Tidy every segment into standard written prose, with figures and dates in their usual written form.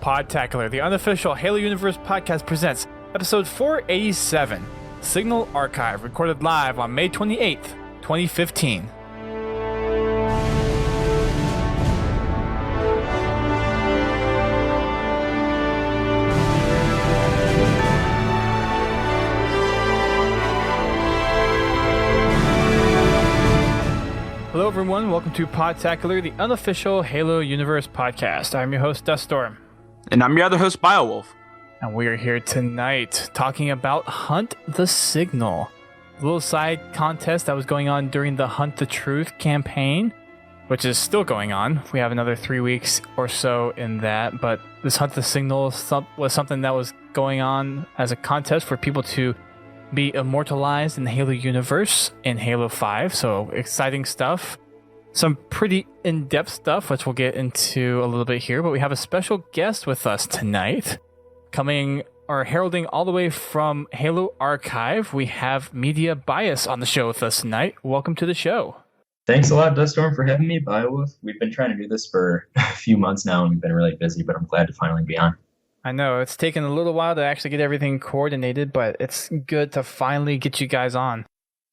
Podtacular, the unofficial Halo Universe podcast presents episode 487, Signal Archive, recorded live on May 28th, 2015. Hello everyone, welcome to Podtacular, the unofficial Halo Universe podcast. I'm your host, Duststorm. And I'm your other host, Biowolf. And we are here tonight talking about Hunt the Signal, a little side contest that was going on during the Hunt the Truth campaign, which is still going on. We have another 3 weeks or so in that, but this Hunt the Signal was something that was going on as a contest for people to be immortalized in the Halo universe in Halo 5, so exciting stuff. Some pretty in-depth stuff, which we'll get into a little bit here, but we have a special guest with us tonight. Heralding all the way from Halo Archive, we have Media Bias on the show with us tonight. Welcome to the show. Thanks a lot, Duststorm, for having me, Biowolf. We've been trying to do this for a few months now, and we've been really busy, but I'm glad to finally be on. I know, it's taken a little while to actually get everything coordinated, but it's good to finally get you guys on.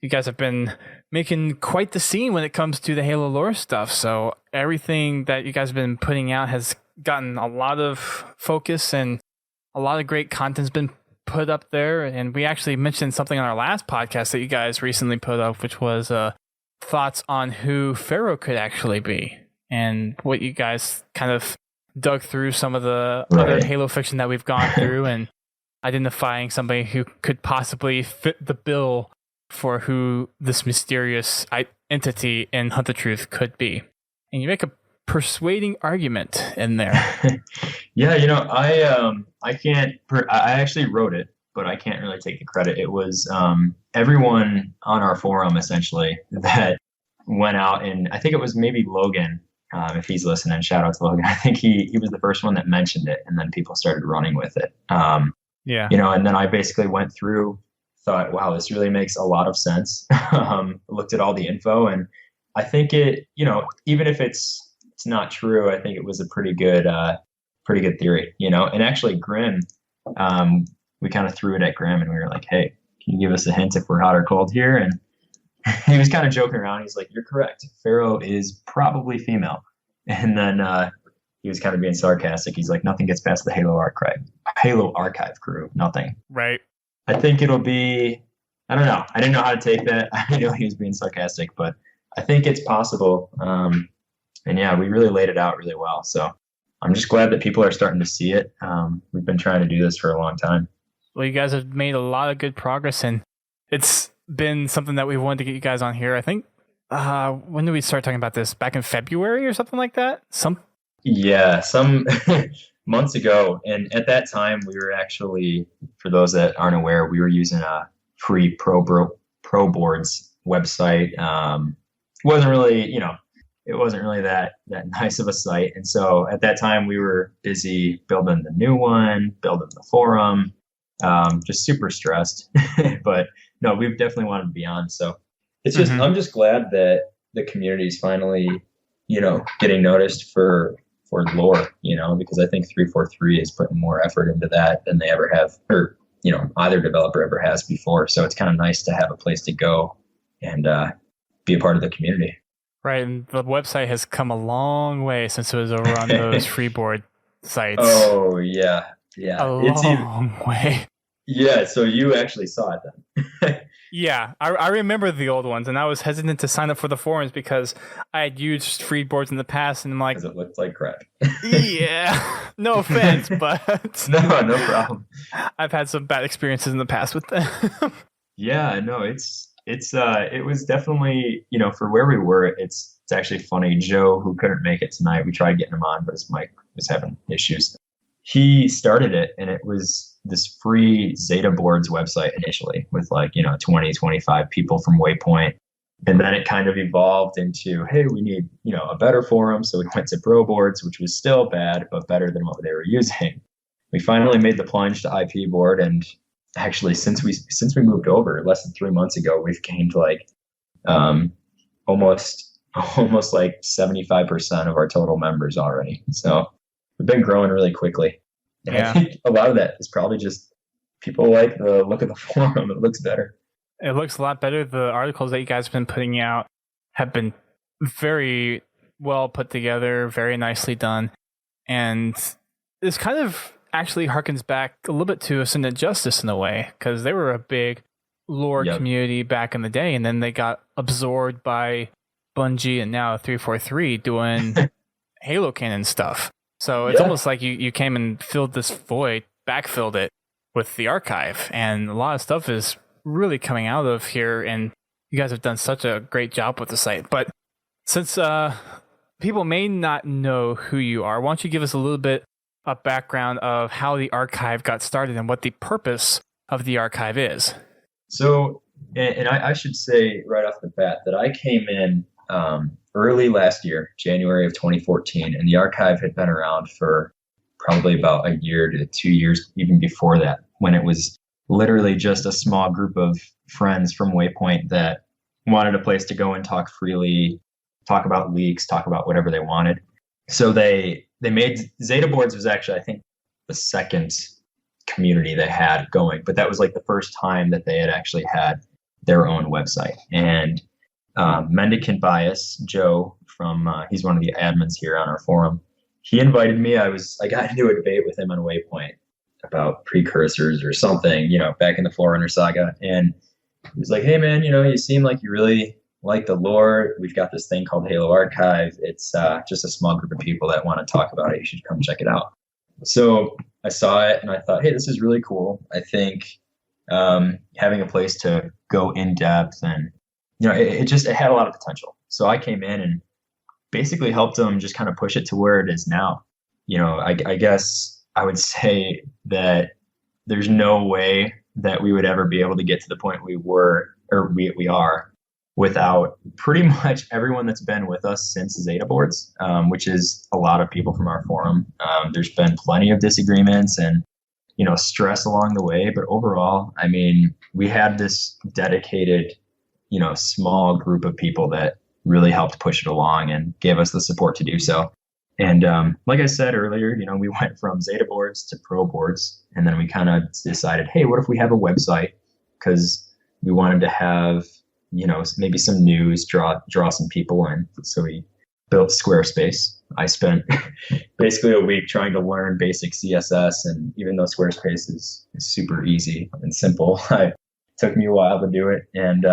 You guys have been making quite the scene when it comes to the Halo lore stuff, so everything that you guys have been putting out has gotten a lot of focus and a lot of great content's been put up there. And we actually mentioned something on our last podcast that you guys recently put up, which was thoughts on who Pharaoh could actually be, and what you guys kind of dug through some of the other Halo fiction that we've gone through and identifying somebody who could possibly fit the bill for who this mysterious entity in Hunt the Truth could be. And you make a persuading argument in there. Yeah, I actually wrote it, but I can't really take the credit. It was everyone on our forum, essentially, that went out, and I think it was maybe Logan, if he's listening, shout out to Logan. I think he was the first one that mentioned it, and then people started running with it. And then I basically went through, thought, wow, this really makes a lot of sense. Looked at all the info, and I think it, even if it's not true, I think it was a pretty good theory, and actually Grim, we kind of threw it at Grim, and we were like, hey, can you give us a hint if we're hot or cold here? And he was kind of joking around. He's like, you're correct. Pharaoh is probably female. And then he was kind of being sarcastic. He's like, nothing gets past the Halo Archive crew. Nothing. Right. I think it'll be, I don't know. I didn't know how to take that. I know he was being sarcastic, but I think it's possible. And yeah, we really laid it out really well. So I'm just glad that people are starting to see it. We've been trying to do this for a long time. Well, you guys have made a lot of good progress, and it's been something that we wanted to get you guys on here. I think, when did we start talking about this? Back in February or something like that? Some months ago. And at that time, we were actually, for those that aren't aware, we were using a free Pro Boards website. It wasn't really that nice of a site. And so at that time, we were busy building the new one, building the forum, just super stressed. But no, we've definitely wanted to be on. So it's just, I'm just glad that the community is finally, getting noticed for lore, because I think 343 is putting more effort into that than they ever have, or, either developer ever has before. So it's kind of nice to have a place to go and be a part of the community. Right. And the website has come a long way since it was over on those freeboard sites. Oh, yeah. Yeah. A long way. Yeah, so you actually saw it then. Yeah, I remember the old ones, and I was hesitant to sign up for the forums because I had used free boards in the past, and I'm like, because it looked like crap. Yeah, no offense, but no problem. I've had some bad experiences in the past with them. Yeah, no, it was definitely, for where we were, it's actually funny. Joe, who couldn't make it tonight, we tried getting him on, but his mic was having issues. He started it, and it was this free Zeta Boards website initially with 20, 25 people from Waypoint. And then it kind of evolved into, hey, we need, a better forum. So we went to Pro Boards, which was still bad, but better than what they were using. We finally made the plunge to IP board. And actually, since we moved over less than 3 months ago, we've gained almost like 75% of our total members already. So we've been growing really quickly. And I think a lot of that is probably just people like the look of the forum. It looks better. It looks a lot better. The articles that you guys have been putting out have been very well put together, very nicely done. And this kind of actually harkens back a little bit to Ascendant Justice in a way, because they were a big lore community back in the day, and then they got absorbed by Bungie and now 343 doing Halo canon stuff. So it's almost like you came and filled this void, backfilled it with the archive, and a lot of stuff is really coming out of here, and you guys have done such a great job with the site. But since people may not know who you are, why don't you give us a little bit of background of how the archive got started and what the purpose of the archive is? So, and I should say right off the bat that I came in early last year, January of 2014, and the archive had been around for probably about a year to 2 years, even before that, when it was literally just a small group of friends from Waypoint that wanted a place to go and talk freely, talk about leaks, talk about whatever they wanted. So they made Zeta Boards was actually, I think, the second community they had going, but that was like the first time that they had actually had their own website. And Mendicant Bias, Joe from he's one of the admins here on our forum. He invited me. I got into a debate with him on Waypoint about precursors or something, back in the Forerunner saga. And he was like, "Hey man, you seem like you really like the lore. We've got this thing called Halo Archive. It's just a small group of people that want to talk about it. You should come check it out." So I saw it and I thought, hey, this is really cool. I think having a place to go in depth and, it had a lot of potential. So I came in and basically helped them just kind of push it to where it is now. I guess I would say that there's no way that we would ever be able to get to the point we are without pretty much everyone that's been with us since Zeta Boards, which is a lot of people from our forum. There's been plenty of disagreements and, stress along the way. But overall, I mean, we had this dedicated, small group of people that really helped push it along and gave us the support to do so. And like I said earlier, we went from Zeta Boards to Pro Boards, and then we kind of decided, hey, what if we have a website? Because we wanted to have, maybe some news, draw some people in. So we built Squarespace. I spent basically a week trying to learn basic CSS, and even though Squarespace is super easy and simple, it took me a while to do it. And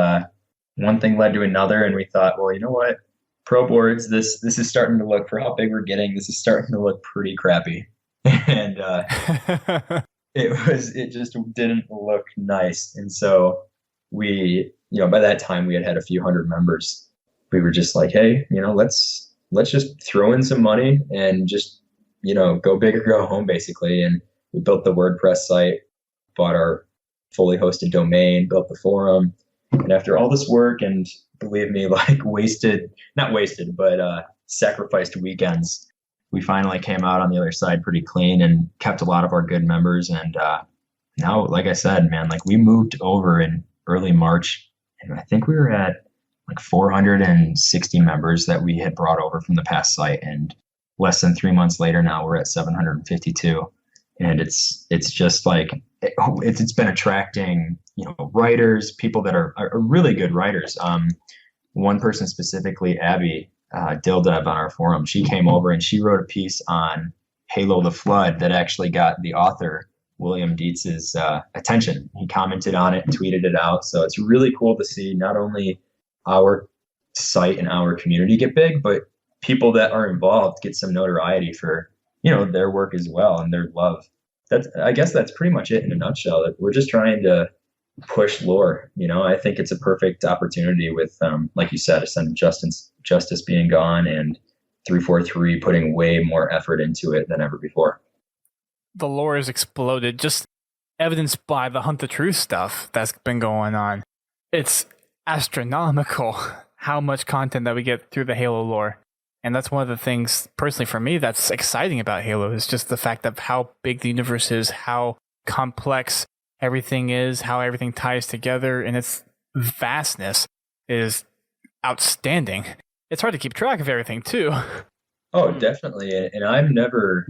one thing led to another, and we thought, well, you know what? Pro Boards, this is starting to look, for how big we're getting, this is starting to look pretty crappy. And it just didn't look nice. And so we, by that time we had a few hundred members. We were just like, hey, let's just throw in some money and just, go big or go home, basically. And we built the WordPress site, bought our fully hosted domain, built the forum. And after all this work and, believe me, like sacrificed weekends, we finally came out on the other side pretty clean and kept a lot of our good members. And now, like I said, man, like we moved over in early March, and I think we were at like 460 members that we had brought over from the past site. And less than 3 months later, now we're at 752. And it's just like, it's been attracting, writers, people that are really good writers. One person specifically, Abby Dildev on our forum, she came over and she wrote a piece on Halo the Flood that actually got the author, William Dietz's attention. He commented on it and tweeted it out. So it's really cool to see not only our site and our community get big, but people that are involved get some notoriety for, their work as well and their love. I guess that's pretty much it in a nutshell. We're just trying to push lore. I think it's a perfect opportunity with, like you said, Ascendant Justice being gone and 343 putting way more effort into it than ever before. The lore has exploded, just evidenced by the Hunt the Truth stuff that's been going on. It's astronomical how much content that we get through the Halo lore. And that's one of the things, personally for me, that's exciting about Halo, is just the fact of how big the universe is, how complex everything is, how everything ties together, and its vastness is outstanding. It's hard to keep track of everything, too. Oh, definitely. And I've never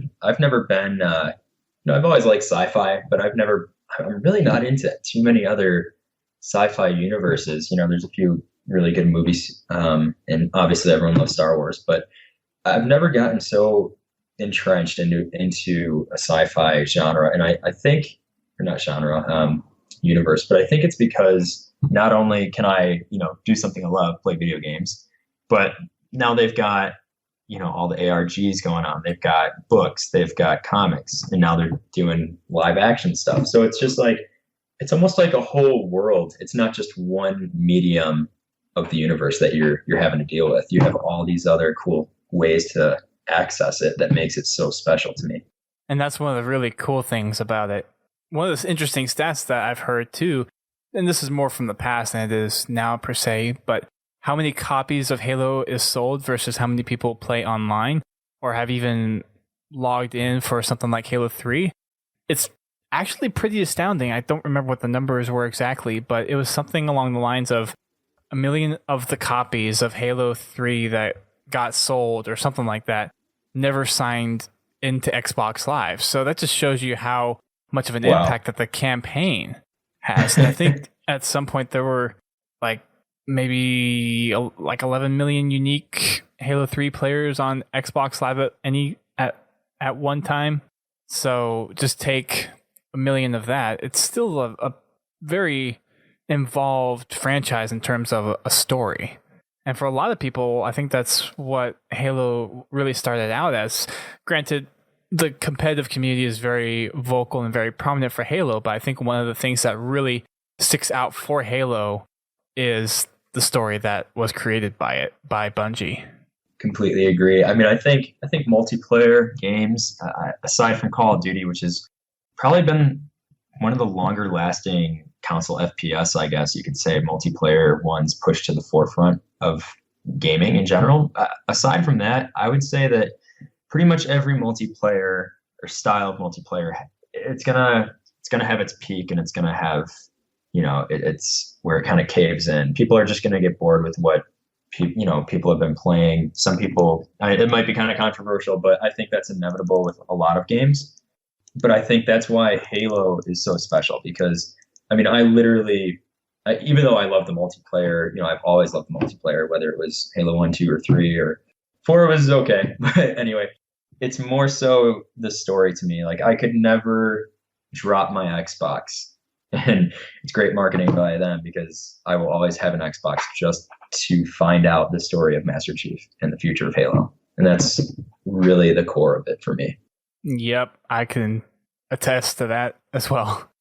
been, I've always liked sci-fi, but I'm really not into too many other sci-fi universes. There's a few really good movies, and obviously everyone loves Star Wars, but I've never gotten so entrenched into a sci-fi genre, and I think, or not genre, universe, but I think it's because not only can I, do something I love, play video games, but now they've got, all the ARGs going on. They've got books, they've got comics, and now they're doing live action stuff. So it's just like it's almost like a whole world. It's not just one medium of the universe that you're having to deal with. You have all these other cool ways to access it that makes it so special to me. And that's one of the really cool things about it. One of the interesting stats that I've heard too, and this is more from the past than it is now per se, but how many copies of Halo is sold versus how many people play online or have even logged in for something like Halo 3. It's actually pretty astounding. I don't remember what the numbers were exactly, but it was something along the lines of 1 million of the copies of Halo 3 that got sold or something like that never signed into Xbox Live. So that just shows you how much of an impact that the campaign has. And I think at some point there were like maybe like 11 million unique Halo 3 players on Xbox Live at one time. So just take 1 million of that. It's still a very involved franchise in terms of a story. And for a lot of people, I think that's what Halo really started out as. Granted, the competitive community is very vocal and very prominent for Halo, but I think one of the things that really sticks out for Halo is the story that was created by Bungie. Completely agree. I mean, I think multiplayer games, aside from Call of Duty, which has probably been one of the longer lasting console FPS, I guess you could say, multiplayer ones pushed to the forefront of gaming in general. Aside from that, I would say that pretty much every multiplayer or style of multiplayer, it's gonna have its peak, and it's gonna have, it's where it kind of caves in. People are just gonna get bored with what people have been playing. Some people, it might be kind of controversial, but I think that's inevitable with a lot of games. But I think that's why Halo is so special, because I mean, even though I love the multiplayer, I've always loved the multiplayer, whether it was Halo 1, 2, or 3, or 4 was okay. But anyway, it's more so the story to me. Like, I could never drop my Xbox. And it's great marketing by them, because I will always have an Xbox just to find out the story of Master Chief and the future of Halo. And that's really the core of it for me. Yep, I can attest to that as well.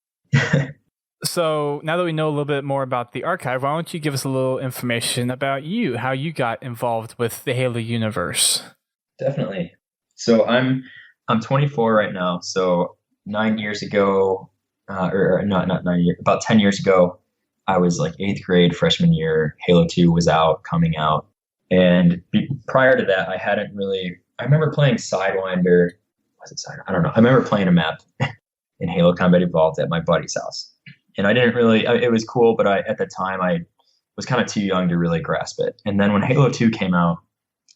So now that we know a little bit more about the archive, why don't you give us a little information about you, how you got involved with the Halo universe? Definitely. So I'm 24 right now. So 9 years ago, or not 9 years, about 10 years ago, I was like 8th grade, freshman year. Halo 2 was coming out. And prior to that, I remember playing Sidewinder. Was it Sidewinder? I don't know. I remember playing a map in Halo Combat Evolved at my buddy's house. And I didn't really, it was cool, but at the time I was kind of too young to really grasp it. And then when Halo 2 came out,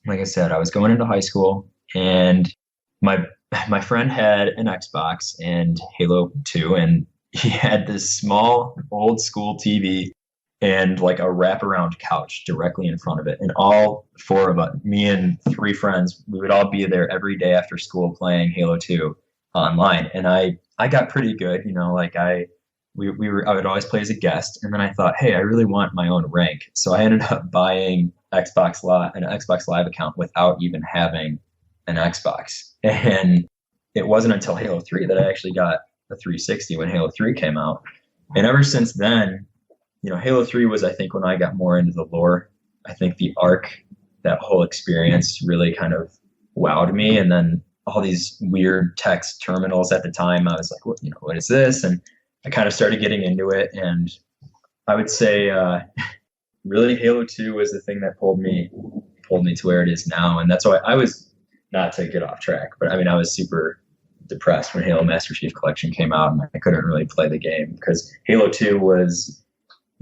like I said, I was going into high school, and my friend had an Xbox and Halo 2, and he had this small old school TV and like a wraparound couch directly in front of it. And all four of us, me and 3 friends, we would all be there every day after school playing Halo 2 online. And I got pretty good, I would always play as a guest. And then I thought, hey, I really want my own rank. So I ended up buying an Xbox Live account without even having an Xbox. And it wasn't until Halo 3 that I actually got a 360 when Halo 3 came out. And ever since then, Halo 3 was, I think, when I got more into the lore. I think the arc, that whole experience really kind of wowed me. And then all these weird text terminals at the time, I was like, what is this? And I kind of started getting into it. And I would say really Halo 2 was the thing that pulled me to where it is now. And that's why I was, not to get off track, but I mean, I was super depressed when Halo Master Chief Collection came out, and I couldn't really play the game, because Halo 2 was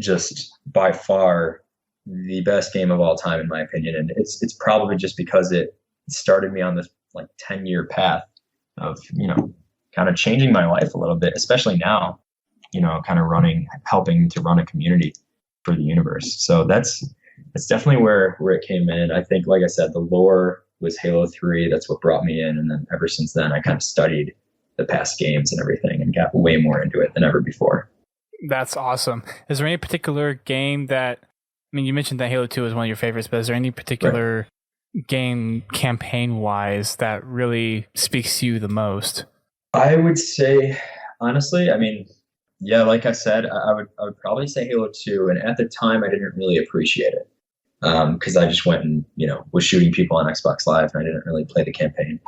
just by far the best game of all time, in my opinion. And it's probably just because it started me on this like 10-year path of, kind of changing my life a little bit, especially now, kind of helping to run a community for the universe. So that's definitely where it came in. I think, like I said, the lore was Halo 3. That's what brought me in. And then ever since then, I kind of studied the past games and everything and got way more into it than ever before. That's awesome. Is there any particular game that, you mentioned that Halo 2 is one of your favorites, but is there any particular game campaign-wise that really speaks to you the most? I would say, honestly, yeah, like I said, I would probably say Halo 2. And at the time, I didn't really appreciate it because I just went and, was shooting people on Xbox Live, and I didn't really play the campaign.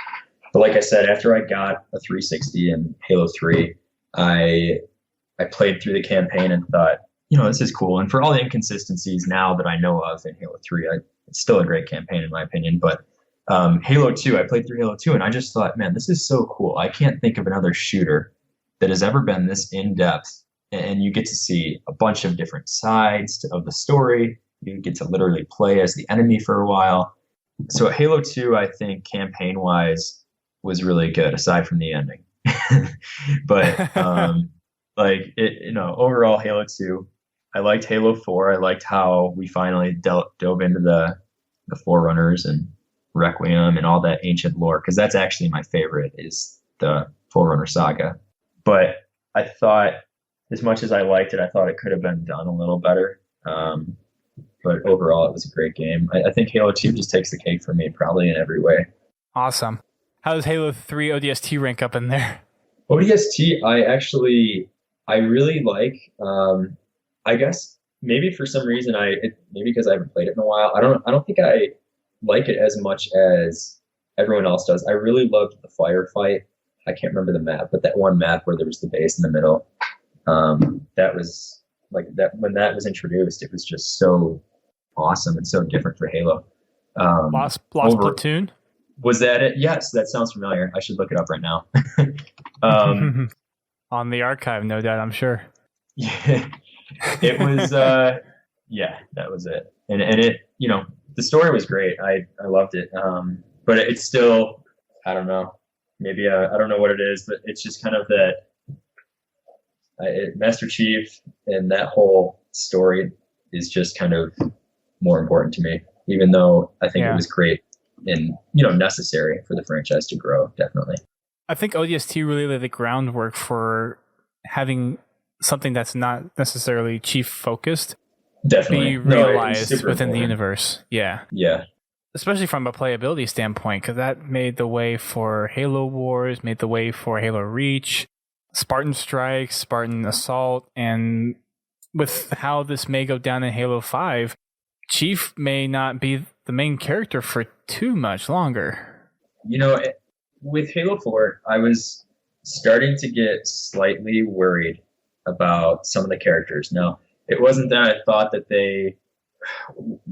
But like I said, after I got a 360 in Halo 3, I played through the campaign and thought, this is cool. And for all the inconsistencies now that I know of in Halo 3, it's still a great campaign in my opinion. But Halo 2, I played through Halo 2 and I just thought, man, this is so cool. I can't think of another shooter that has ever been this in-depth. And you get to see a bunch of different sides of the story. You get to literally play as the enemy for a while. So Halo 2, I think campaign-wise was really good, aside from the ending. But overall Halo 2, I liked Halo 4. I liked how we finally dove into the Forerunners and Requiem and all that ancient lore, because that's actually my favorite, is the Forerunner saga. But I thought, as much as I liked it, I thought it could have been done a little better. But overall, it was a great game. I think Halo 2 just takes the cake for me, probably in every way. Awesome. How does Halo 3 ODST rank up in there? ODST, I really like. I guess maybe for some reason maybe because I haven't played it in a while. I don't think I like it as much as everyone else does. I really loved the firefight. I can't remember the map, but that one map where there was the base in the middle. That was like that when that was introduced. It was just so awesome and so different for Halo. Lost Platoon. Was that it? Yes, that sounds familiar. I should look it up right now. On the archive, no doubt, I'm sure. Yeah, it was. Yeah, that was it. And it, the story was great. I loved it. But it's still, I don't know. Maybe I don't know what it is, but it's just kind of that Master Chief and that whole story is just kind of more important to me. Even though I think it was great and necessary for the franchise to grow, definitely. I think ODST really laid the groundwork for having something that's not necessarily Chief focused definitely be realized within the universe. Yeah. Especially from a playability standpoint, because that made the way for Halo Wars, made the way for Halo Reach, Spartan Strike, Spartan Assault, and with how this may go down in Halo 5, Chief may not be the main character for too much longer. With Halo 4, I was starting to get slightly worried about some of the characters. Now, it wasn't that I thought that they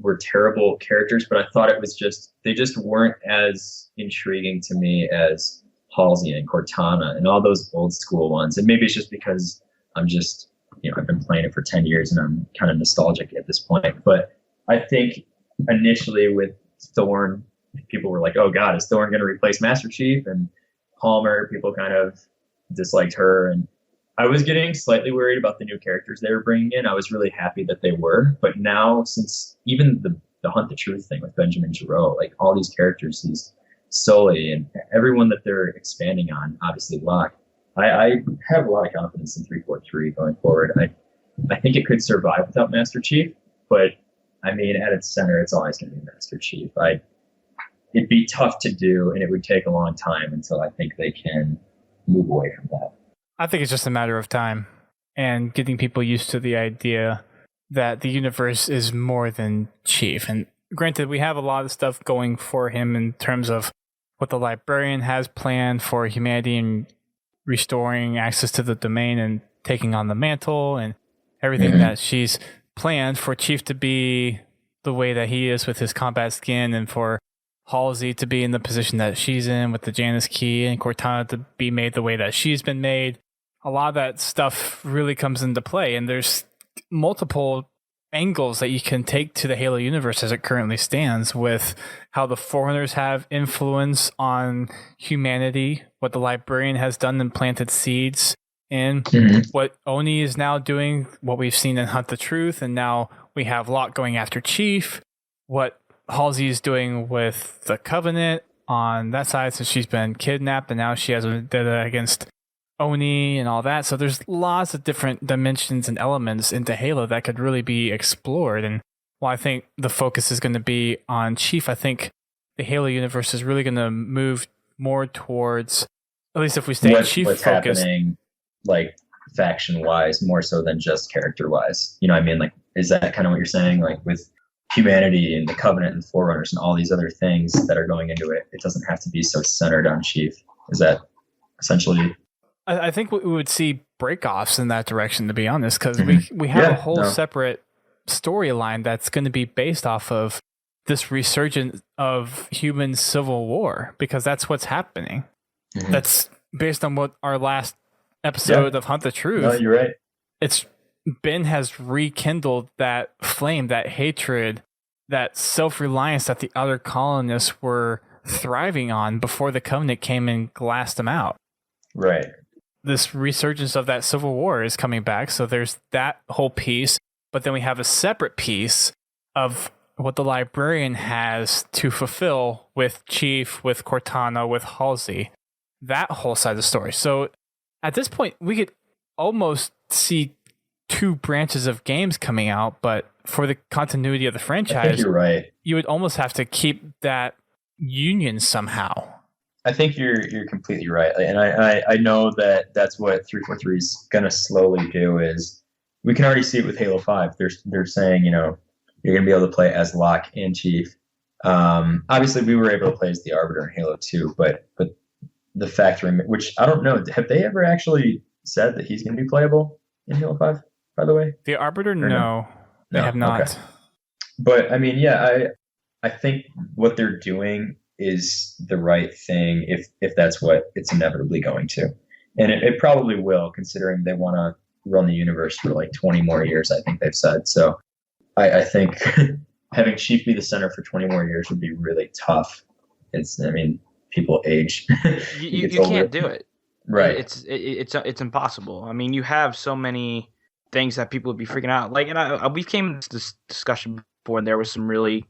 were terrible characters, but I thought it was they just weren't as intriguing to me as Halsey and Cortana and all those old school ones. And maybe it's just because I'm just, I've been playing it for 10 years and I'm kind of nostalgic at this point. But I think initially with Thorn, people were like, oh God, is Thorn going to replace Master Chief? And Palmer, people kind of disliked her. And I was getting slightly worried about the new characters they were bringing in. I was really happy that they were. But now, since even the Hunt the Truth thing with Benjamin Giroux, like all these characters, these Sully and everyone that they're expanding on, obviously Locke, I have a lot of confidence in 343 going forward. I think it could survive without Master Chief, but at its center, it's always going to be Master Chief. It'd be tough to do, and it would take a long time until I think they can move away from that. I think it's just a matter of time and getting people used to the idea that the universe is more than Chief. And granted, we have a lot of stuff going for him in terms of what the Librarian has planned for humanity and restoring access to the domain and taking on the mantle and everything that she's planned for Chief to be the way that he is with his combat skin, and for Halsey to be in the position that she's in with the Janus key, and Cortana to be made the way that she's been made. A lot of that stuff really comes into play, and there's multiple angles that you can take to the Halo universe as it currently stands, with how the Forerunners have influence on humanity, what the Librarian has done and planted seeds in, what Oni is now doing, what we've seen in Hunt the Truth, and now we have Locke going after Chief, what Halsey is doing with the Covenant on that side since she's been kidnapped, and now she has a vendetta against Oni and all that. So there's lots of different dimensions and elements into Halo that could really be explored. And while I think the focus is going to be on Chief, I think the Halo universe is really going to move more towards, at least if we stay Chief what's focused. Happening, like faction wise, more so than just character wise. You know what I mean? Like, is that kind of what you're saying? Like with humanity and the Covenant and the Forerunners and all these other things that are going into it, it doesn't have to be so centered on Chief. Is that essentially? I think we would see breakoffs in that direction, to be honest, because we have a whole separate storyline that's going to be based off of this resurgence of human civil war, because that's what's happening. That's based on what our last episode of Hunt the Truth. No, you're right. It's Ben has rekindled that flame, that hatred, that self-reliance that the other colonists were thriving on before the Covenant came and glassed them out. Right. This resurgence of that civil war is coming back. So there's that whole piece. But then we have a separate piece of what the Librarian has to fulfill with Chief, with Cortana, with Halsey. That whole side of the story. So at this point, we could almost see two branches of games coming out. But for the continuity of the franchise, I think you're right. You would almost have to keep that union somehow. I think you're completely right, and I know that that's what 343 is going to slowly do. Is we can already see it with Halo 5. They're saying, you know, you're going to be able to play as Locke and Chief. Obviously, we were able to play as the Arbiter in Halo 2, but the fact remains, which I don't know, have they ever actually said that he's going to be playable in Halo 5? By the way, the Arbiter, no, they have not. Okay. But I mean, yeah, I think what they're doing is the right thing if that's what it's inevitably going to. And it probably will, considering they want to run the universe for like 20 more years, I think they've said. So I think having Chief be the center for 20 more years would be really tough. People age. you can't do it. Right. It's impossible. I mean, you have so many things that people would be freaking out. Like, and we came into this discussion before, and there was some really,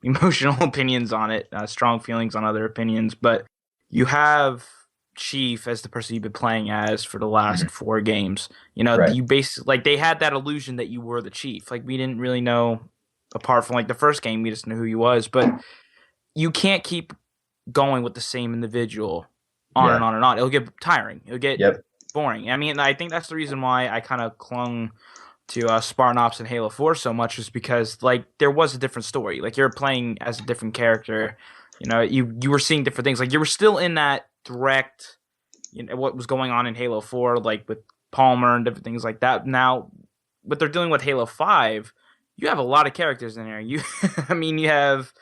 emotional opinions on it, strong feelings on other opinions, but you have Chief as the person you've been playing as for the last 4 games. Right. You basically, like, they had that illusion that you were the Chief. Like, we didn't really know, apart from like the first game, we just knew who he was, but you can't keep going with the same individual on and on and on. It'll get tiring. It'll get boring. I mean, I think that's the reason why I kind of clung to Spartan Ops and Halo 4 so much, is because like there was a different story. Like, you're playing as a different character. You were seeing different things. Like, you were still in that direct, what was going on in Halo 4, like with Palmer and different things like that. Now, what they're doing with Halo 5, you have a lot of characters in there. You have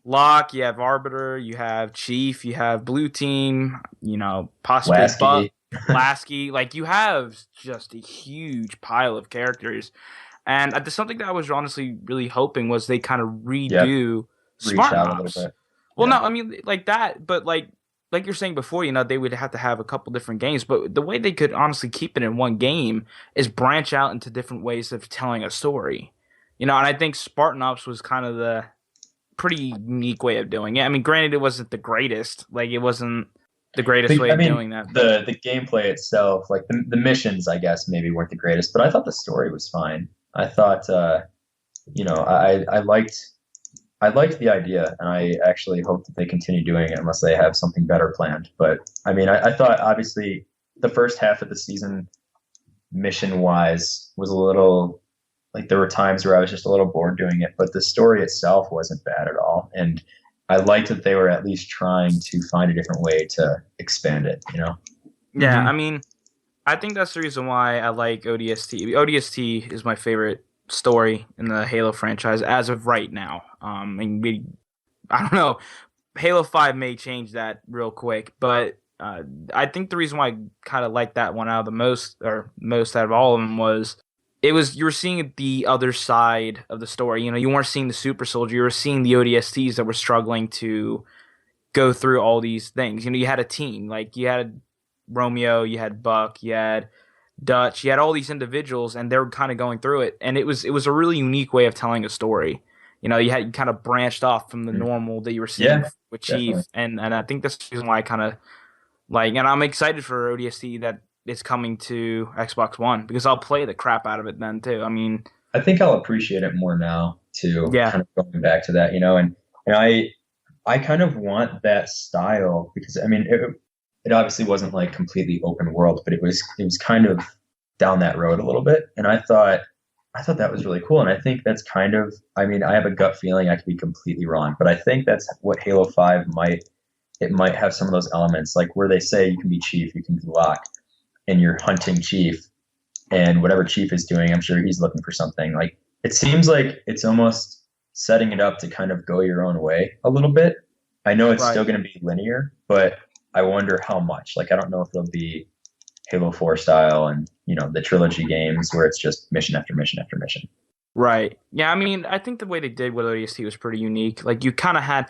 Locke, you have Arbiter, you have Chief, you have Blue Team, possibly Buck. Lasky, like, you have just a huge pile of characters, and something that I was honestly really hoping was they kind of redo Spartan Ops. Well, no, I mean like that, but like you're saying before, they would have to have a couple different games. But the way they could honestly keep it in one game is branch out into different ways of telling a story. And I think Spartan Ops was kind of the pretty unique way of doing it. I mean, granted, it wasn't the greatest. Like, it wasn't the greatest way of doing that. The gameplay itself, like the missions, I guess maybe weren't the greatest, but I thought the story was fine. I thought, I liked the idea, and I actually hope that they continue doing it unless they have something better planned. But I mean, I thought obviously the first half of the season, mission wise, was a little like, there were times where I was just a little bored doing it, but the story itself wasn't bad at all, and I liked that they were at least trying to find a different way to expand it, Yeah, I mean, I think that's the reason why I like ODST. ODST is my favorite story in the Halo franchise as of right now. I don't know, Halo 5 may change that real quick, but I think the reason why I kind of like that one out of the most out of all of them was you were seeing the other side of the story. You weren't seeing the super soldier. You were seeing the ODSTs that were struggling to go through all these things. You had a team. Like, you had Romeo, you had Buck, you had Dutch, you had all these individuals, and they were kind of going through it. And it was a really unique way of telling a story. You kind of branched off from the normal that you were seeing with Chief. Definitely. And I think that's the reason why I kind of like, and I'm excited for ODST that it's coming to Xbox One, because I'll play the crap out of it then too. I mean, I think I'll appreciate it more now too, yeah, kind of going back to that, and I kind of want that style because I mean it obviously wasn't like completely open world, but it was kind of down that road a little bit. And I thought that was really cool. And I think that's kind of, I mean, I have a gut feeling, I could be completely wrong, but I think that's what Halo 5 might have some of those elements, like where they say you can be Chief, you can be Locke, and you're hunting Chief, and whatever Chief is doing, I'm sure he's looking for something. Like, it seems like it's almost setting it up to kind of go your own way a little bit. I know it's still going to be linear, but I wonder how much. Like, I don't know if it'll be Halo 4 style and, the trilogy games where it's just mission after mission after mission. Right. Yeah, I mean, I think the way they did with ODST was pretty unique. Like, you kind of had,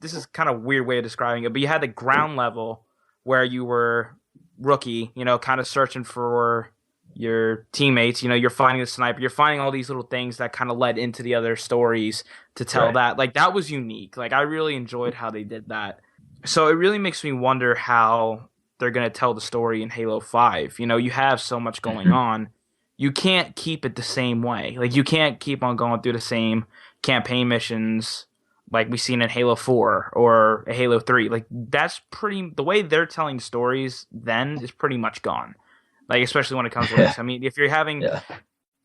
this is kind of a weird way of describing it, but you had the ground level where you were rookie, kind of searching for your teammates. You're finding the sniper, you're finding all these little things that kind of led into the other stories to tell that. Like, that was unique. Like, I really enjoyed how they did that. So it really makes me wonder how they're going to tell the story in Halo 5. You have so much going on. You can't keep it the same way. Like, you can't keep on going through the same campaign missions like we've seen in Halo 4 or Halo 3. Like, that's the way they're telling stories then is pretty much gone. Like, especially when it comes to this. I mean, if you're having,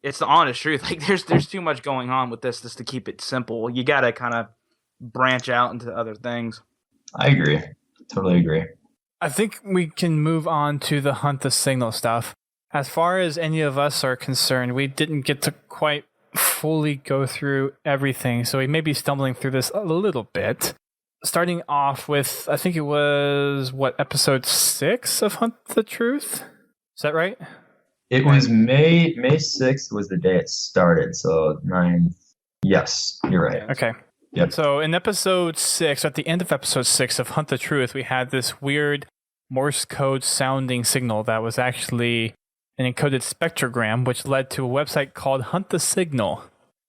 it's the honest truth. Like, there's too much going on with this just to keep it simple. You got to kind of branch out into other things. I agree. Totally agree. I think we can move on to the Hunt the Signal stuff. As far as any of us are concerned, we didn't get to quite fully go through everything, so we may be stumbling through this a little bit. Starting off with, I think it was, episode 6 of Hunt the Truth? Is that right? It was May 6th was the day it started, so 9. Yes, you're right. Okay. Yep. So in episode 6, at the end of episode 6 of Hunt the Truth, we had this weird Morse code sounding signal that was actually an encoded spectrogram, which led to a website called Hunt the Signal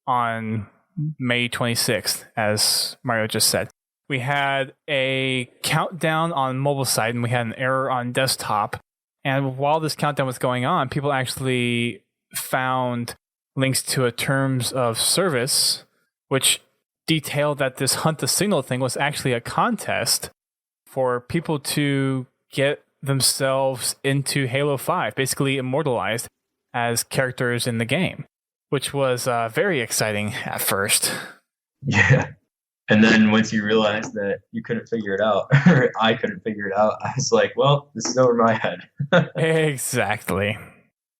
on May 26th, as Mario just said. We had a countdown on mobile site, and we had an error on desktop. And while this countdown was going on, people actually found links to a terms of service, which detailed that this Hunt the Signal thing was actually a contest for people to get themselves into Halo 5, basically immortalized as characters in the game, which was very exciting at first. Yeah. And then once you realized that you couldn't figure it out, or I couldn't figure it out, I was like, well, this is over my head. Exactly.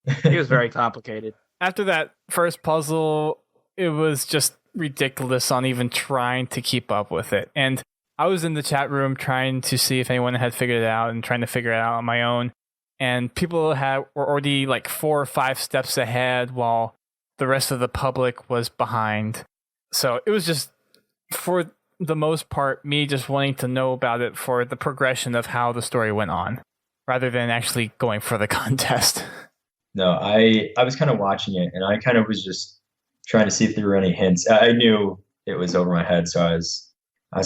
It was very complicated. After that first puzzle, it was just ridiculous on even trying to keep up with it. And I was in the chat room trying to see if anyone had figured it out and trying to figure it out on my own. And people were already like 4 or 5 steps ahead while the rest of the public was behind. So it was just, for the most part, me just wanting to know about it for the progression of how the story went on, rather than actually going for the contest. No, I was kind of watching it, and I kind of was just trying to see if there were any hints. I knew it was over my head, so I was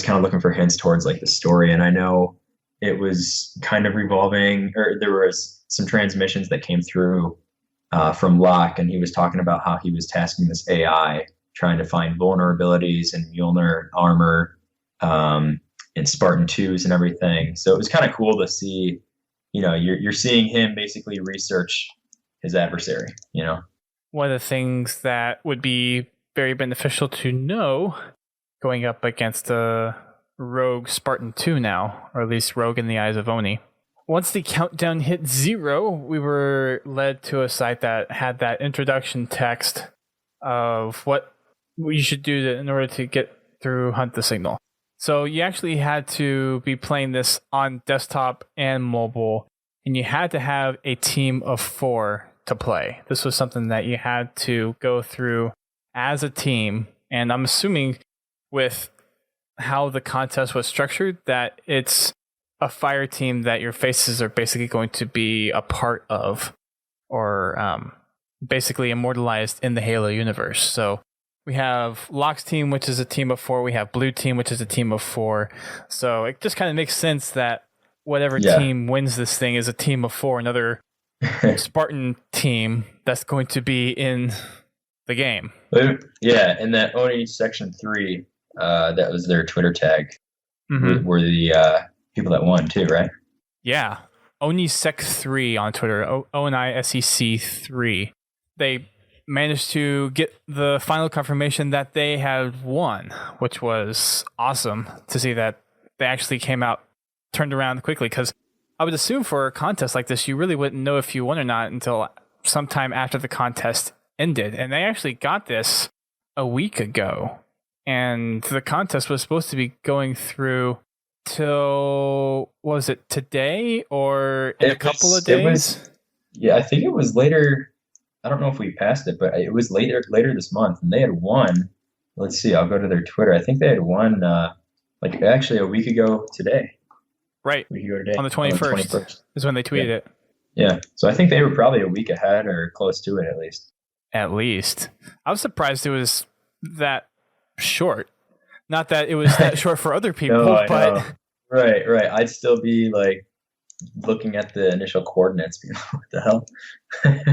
kind of looking for hints towards like the story. And I know it was kind of revolving, or there was some transmissions that came through from Locke, and he was talking about how he was tasking this AI trying to find vulnerabilities in Mjolnir armor, in Spartan 2s and everything. So it was kind of cool to see, you're seeing him basically research his adversary, One of the things that would be very beneficial to know going up against a rogue Spartan 2 now, or at least rogue in the eyes of Oni. Once the countdown hit 0, we were led to a site that had that introduction text of what you should do in order to get through Hunt the Signal. So you actually had to be playing this on desktop and mobile, and you had to have a team of 4 to play. This was something that you had to go through as a team. And I'm assuming with how the contest was structured that it's a fire team that your faces are basically going to be a part of, or basically immortalized in the Halo universe. So we have Locke's team, which is a team of 4. We have Blue team, which is a team of 4. So it just kind of makes sense that whatever team wins this thing is a team of 4, another Spartan team that's going to be in the game. Yeah, and that Oni Section 3, that was their Twitter tag, were the people that won too, right? Yeah. Oni Sec 3 on Twitter, ONISEC 3. They managed to get the final confirmation that they had won, which was awesome to see that they actually came out, turned around quickly, because I would assume for a contest like this, you really wouldn't know if you won or not until sometime after the contest ended. And they actually got this a week ago. And the contest was supposed to be going through till, was it today or in a couple of days? Yeah, I think it was later. I don't know if we passed it, but it was later this month, and they had won. Let's see, I'll go to their Twitter. I think they had won actually a week ago today. Right. A week ago today. On the 21st is when they tweeted it. Yeah. So I think they were probably a week ahead or close to it at least. At least. I was surprised it was that short. Not that it was that short for other people, No, but Right. I'd still be like looking at the initial coordinates, being like, what the hell?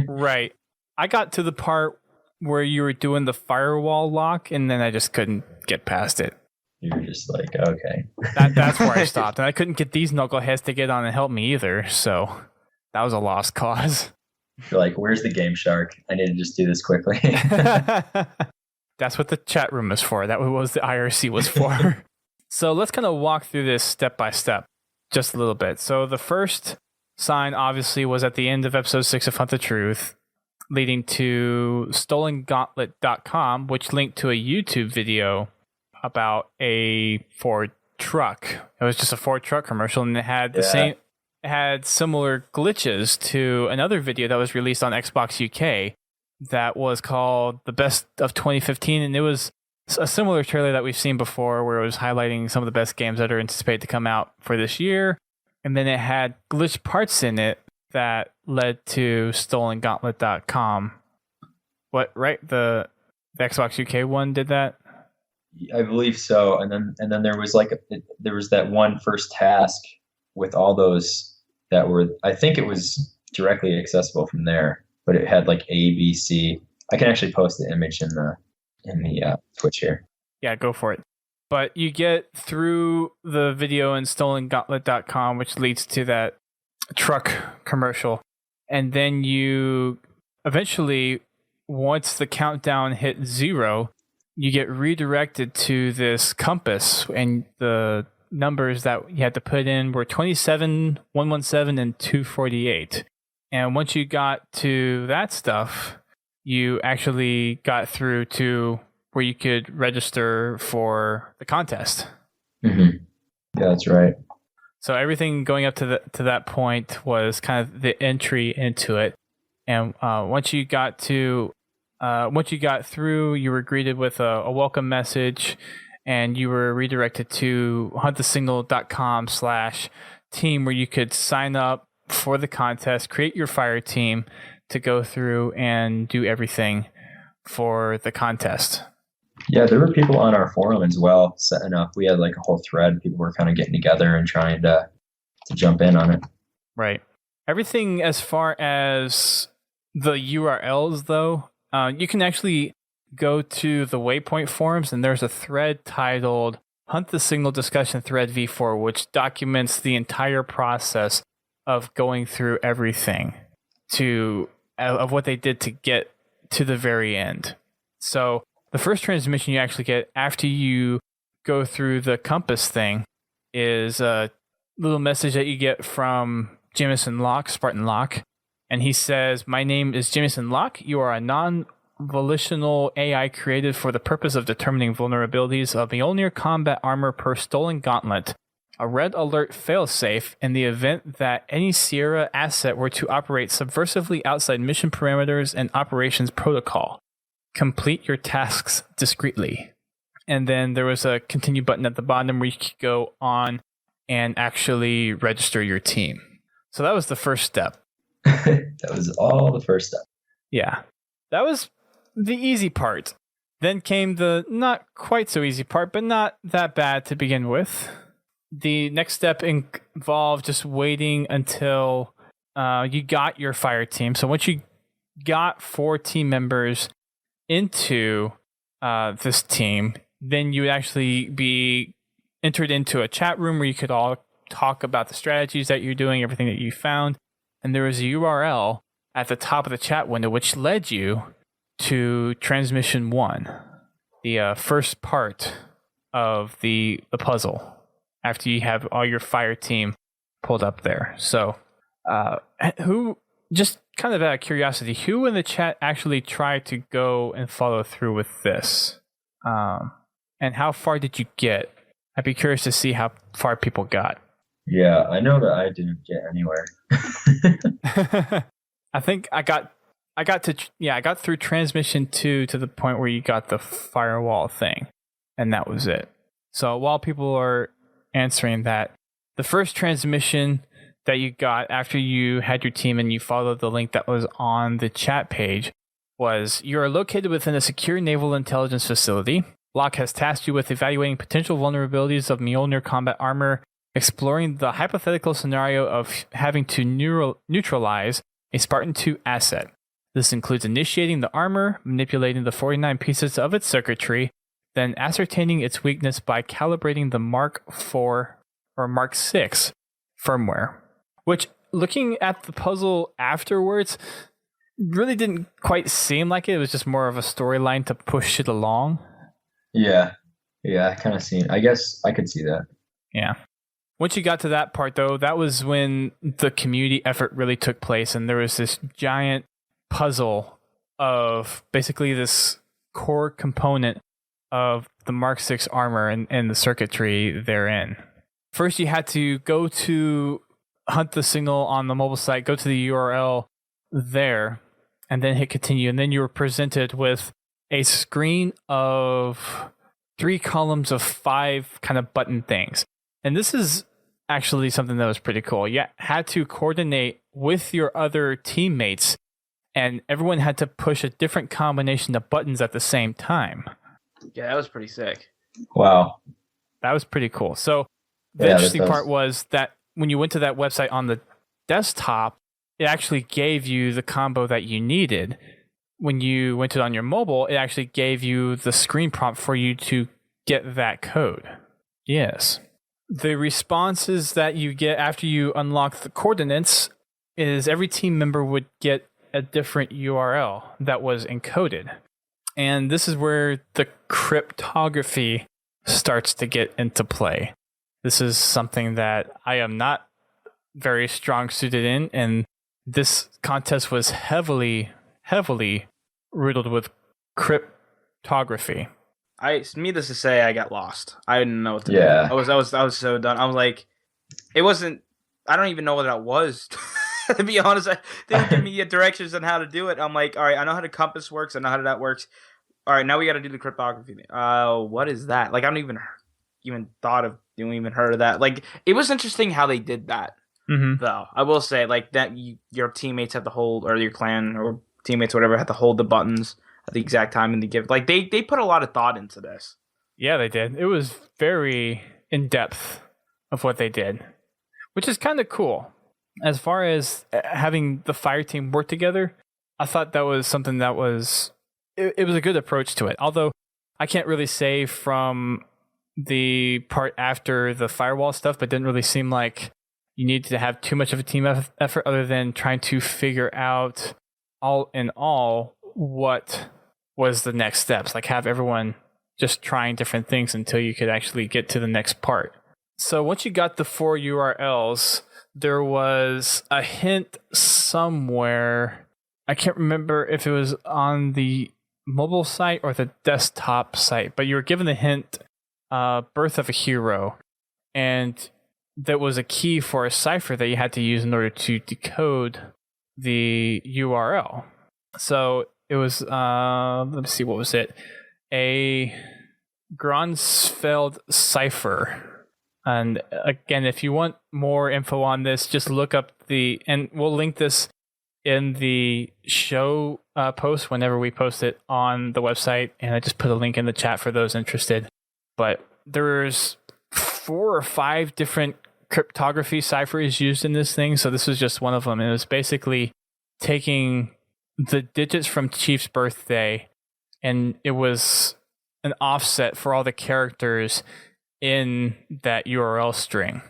Right. I got to the part where you were doing the firewall lock, and then I just couldn't get past it. You were just like, okay. That's where I stopped. And I couldn't get these knuckleheads to get on and help me either, so that was a lost cause. You're like, where's the Game Shark? I need to just do this quickly. That's what the chat room is for. That was the IRC was for. So let's kind of walk through this step by step just a little bit. So the first sign obviously was at the end of episode 6 of Hunt the Truth, leading to stolengauntlet.com, which linked to a YouTube video about a Ford truck. It was just a Ford truck commercial, and it had it had similar glitches to another video that was released on Xbox UK that was called The Best of 2015, and it was a similar trailer that we've seen before where it was highlighting some of the best games that are anticipated to come out for this year, and then it had glitch parts in it that led to stolengauntlet.com. What, right? The Xbox UK one did that? I believe so. And then there was there was that one first task with all those that were, I think it was directly accessible from there, but it had like A, B, C. I can actually post the image in the Twitch here. Yeah, go for it. But you get through the video in stolengauntlet.com, which leads to that truck commercial. And then you eventually, once the countdown hit 0, you get redirected to this compass, and the numbers that you had to put in were 27, 117, and 248. And once you got to that stuff, you actually got through to where you could register for the contest. Mm-hmm. Yeah, that's right. So everything going up to that point was kind of the entry into it. And once you got through, you were greeted with a welcome message, and you were redirected to huntthesignal.com/team, where you could sign up for the contest, create your fire team to go through and do everything for the contest. Yeah, there were people on our forum as well setting up. We had like a whole thread. People were kind of getting together and trying to jump in on it. Right. Everything as far as the URLs, though, you can actually go to the Waypoint forums, and there's a thread titled Hunt the Signal Discussion Thread V4, which documents the entire process of going through everything of what they did to get to the very end. So the first transmission you actually get after you go through the compass thing is a little message that you get from Jameson Locke, Spartan Locke. And he says, "My name is Jameson Locke. You are a non-volitional AI created for the purpose of determining vulnerabilities of Mjolnir combat armor per Stolen Gauntlet. a red alert failsafe in the event that any Sierra asset were to operate subversively outside mission parameters and operations protocol. Complete your tasks discreetly. And then there was a continue button at the bottom where you could go on and actually register your team. So that was the first step. That was all the first step. Yeah. That was the easy part. Then came the not quite so easy part, but not that bad to begin with. The next step involved just waiting until you got your fire team. So once you got 4 team members into this team, then you would actually be entered into a chat room where you could all talk about the strategies that you're doing, everything that you found. And there was a URL at the top of the chat window which led you to transmission 1, the first part of the puzzle, after you have all your fire team pulled up there. So who, just kind of out of curiosity, who in the chat actually tried to go and follow through with this? And how far did you get? I'd be curious to see how far people got. Yeah, I know that I didn't get anywhere. I think I got through transmission 2 to the point where you got the firewall thing, and that was it. So while people are answering that, the first transmission that you got after you had your team and you followed the link that was on the chat page was, you are located within a secure naval intelligence facility. Locke has tasked you with evaluating potential vulnerabilities of Mjolnir combat armor, exploring the hypothetical scenario of having to neutralize a Spartan 2 asset. This includes initiating the armor, manipulating the 49 pieces of its circuitry, then ascertaining its weakness by calibrating the Mark IV or Mark VI firmware. Which, looking at the puzzle afterwards, really didn't quite seem like it. It was just more of a storyline to push it along. Yeah, I kind of seen. I guess I could see that. Yeah. Once you got to that part, though, that was when the community effort really took place, and there was this giant puzzle of basically this core component of the Mark VI armor and the circuitry therein. First, you had to go to hunt the signal on the mobile site, go to the URL there, and then hit continue. And then you were presented with a screen of 3 columns of 5 kind of button things. And this is actually something that was pretty cool. You had to coordinate with your other teammates, and everyone had to push a different combination of buttons at the same time. Yeah, that was pretty sick. Wow. That was pretty cool. So the interesting part was that when you went to that website on the desktop, it actually gave you the combo that you needed. When you went to it on your mobile, it actually gave you the screen prompt for you to get that code. Yes. The responses that you get after you unlock the coordinates is every team member would get a different URL that was encoded. And this is where the cryptography starts to get into play. This is something that I am not very strong suited in, and this contest was heavily riddled with cryptography. Needless to say, I got lost. I didn't know what to do. Yeah. I was so done. I was like, it wasn't. I don't even know what that was. To be honest, they would give me directions on how to do it. I'm like, all right, I know how the compass works. I know how that works. All right, now we got to do the cryptography. What is that? Like, I don't even thought of doing, even heard of that. Like, it was interesting how they did that. Mm-hmm. Though I will say, like, that your teammates had to hold, or your clan or teammates, or whatever, had to hold the buttons at the exact time and they give. Like, they put a lot of thought into this. Yeah, they did. It was very in depth of what they did, which is kind of cool. As far as having the fire team work together, I thought that was something that was it was a good approach to it. Although I can't really say from the part after the firewall stuff, but it didn't really seem like you needed to have too much of a team effort other than trying to figure out all in all what was the next steps. Like, have everyone just trying different things until you could actually get to the next part. So once you got the 4 URLs, there was a hint somewhere. I can't remember if it was on the mobile site or the desktop site, but you were given the hint, Birth of a Hero. And that was a key for a cipher that you had to use in order to decode the URL. So it was, let me see, what was it? A Gronsfeld cipher. And again, if you want more info on this, just look up and we'll link this in the show post whenever we post it on the website. And I just put a link in the chat for those interested. But there's 4 or 5 different cryptography ciphers used in this thing. So this was just one of them. It was basically taking the digits from Chief's birthday, and it was an offset for all the characters in that URL string.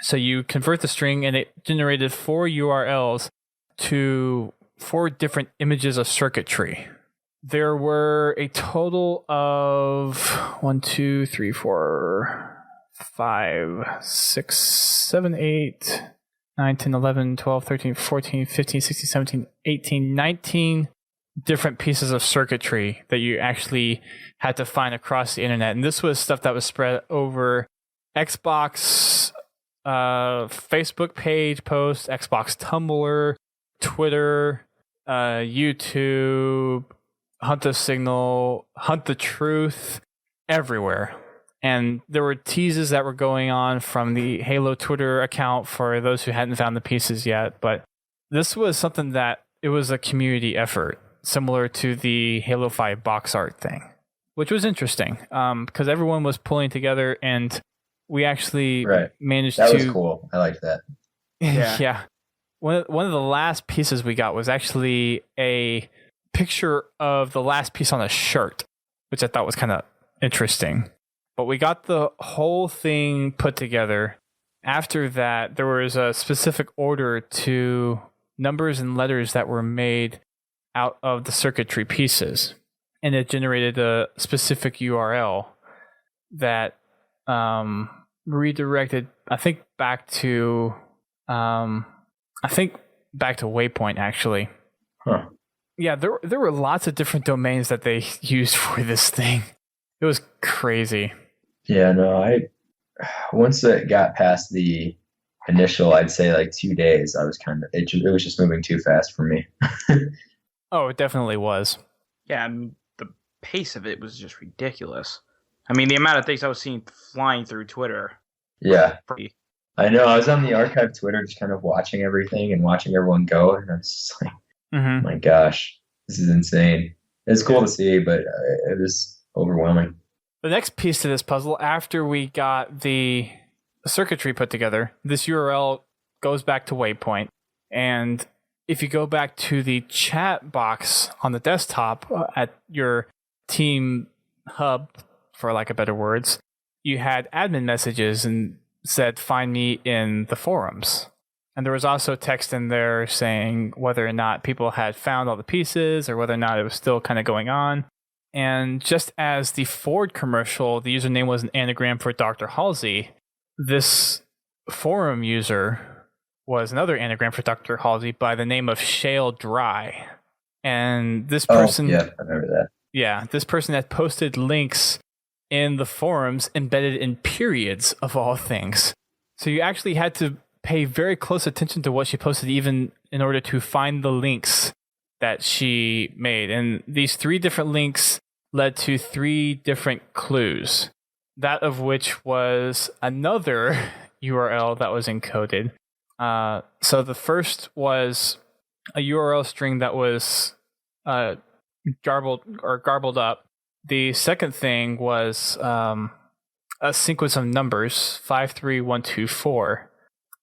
So you convert the string, and it generated 4 URLs to 4 different images of circuitry. There were a total of 1, 2, 3, 4, 5, 6, 7, 8, 9, 10, 11, 12, 13, 14, 15, 16, 17, 18, 19 different pieces of circuitry that you actually had to find across the internet. And this was stuff that was spread over Xbox, Facebook page posts, Xbox Tumblr, Twitter, YouTube, Hunt the Signal, Hunt the Truth, everywhere. And there were teases that were going on from the Halo Twitter account for those who hadn't found the pieces yet. But this was something that it was a community effort, similar to the Halo 5 box art thing, which was interesting because everyone was pulling together, and we actually managed that to... That was cool. I liked that. Yeah. One of the last pieces we got was actually a picture of the last piece on a shirt, which I thought was kind of interesting. But we got the whole thing put together. After that, there was a specific order to numbers and letters that were made out of the circuitry pieces. And it generated a specific URL that redirected, I think, back to Waypoint, actually. Huh. Yeah, there were lots of different domains that they used for this thing. It was crazy. Yeah, no, once it got past the initial, I'd say like 2 days, I was it was just moving too fast for me. Oh, it definitely was. Yeah, I mean, the pace of it was just ridiculous. I mean, the amount of things I was seeing flying through Twitter. Yeah. I know. I was on the archive Twitter just kind of watching everything and watching everyone go. And I was just like, my gosh, this is insane. It's cool to see, but it was overwhelming. The next piece to this puzzle, after we got the circuitry put together, this URL goes back to Waypoint. And if you go back to the chat box on the desktop at your team hub, for lack of better words, you had admin messages and said, find me in the forums. And there was also text in there saying whether or not people had found all the pieces or whether or not it was still kind of going on. And just as the Ford commercial, the username was an anagram for Dr. Halsey, this forum user was another anagram for Dr. Halsey by the name of Shale Dry. And this person... Oh, yeah, I remember that. Yeah, this person had posted links in the forums embedded in periods of all things. So you actually had to pay very close attention to what she posted even in order to find the links that she made. And these 3 different links led to 3 different clues, that of which was another URL that was encoded. So the first was a URL string that was garbled up. The second thing was a sequence of numbers, 53124.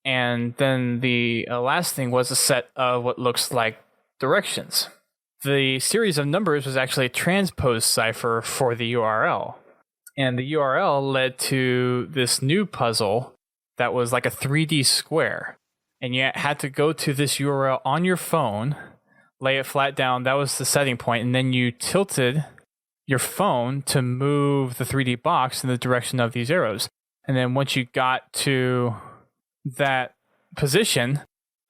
And then the last thing was a set of what looks like directions. The series of numbers was actually a transpose cipher for the URL. And the URL led to this new puzzle that was like a 3D square. And you had to go to this URL on your phone, lay it flat down. That was the setting point. And then you tilted your phone to move the 3D box in the direction of these arrows. And then once you got to that position,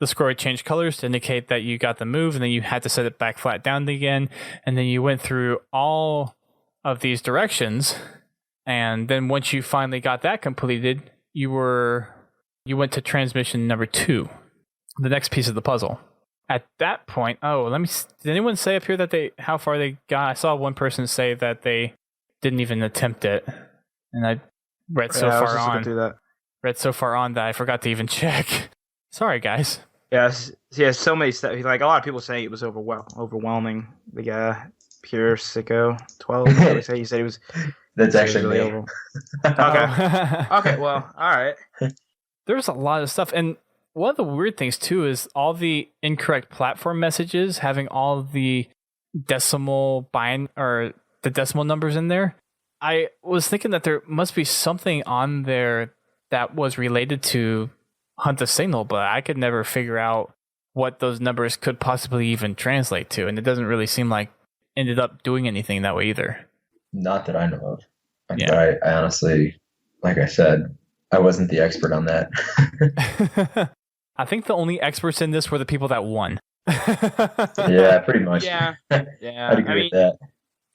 the square would change colors to indicate that you got the move, and then you had to set it back flat down again. And then you went through all of these directions. And then once you finally got that completed, you were you went to transmission number 2, the next piece of the puzzle. At that point, did anyone say up here that how far they got? I saw one person say that they didn't even attempt it, and I read so far on that I forgot to even check. Sorry, guys. Yes, so many stuff. Like a lot of people saying it was overwhelming. The guy, Pure Sicko 12. He said it was. That's actually really me. Okay. Well, all right. There's a lot of stuff, and one of the weird things too is all the incorrect platform messages having all the decimal or the decimal numbers in there. I was thinking that there must be something on there that was related to Hunt the Signal, but I could never figure out what those numbers could possibly even translate to, and it doesn't really seem like ended up doing anything that way either. Not that I know of. Yeah. I honestly, like I said, I wasn't the expert on that. I think the only experts in this were the people that won. Yeah, pretty much. Yeah. I'd agree with that.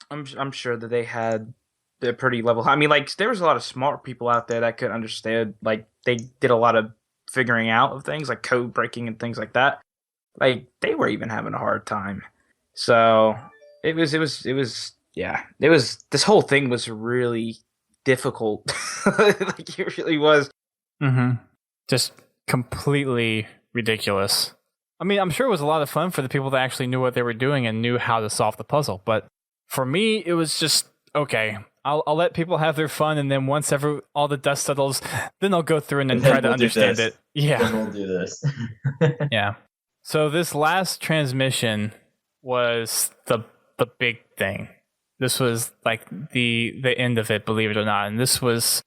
I'm sure that they had a pretty level. I mean, like there was a lot of smart people out there that could understand. Like they did a lot of figuring out of things, like code breaking and things like that. Like they were even having a hard time. So it was. This whole thing was really difficult. Like it really was. Mm-hmm. Just completely ridiculous. I mean, I'm sure it was a lot of fun for the people that actually knew what they were doing and knew how to solve the puzzle. But for me, it was just, okay, I'll let people have their fun. And then once all the dust settles, then I'll go through and then try to understand it. Yeah. Then we'll do this. Yeah. So this last transmission was the big thing. This was like the end of it, believe it or not. And this was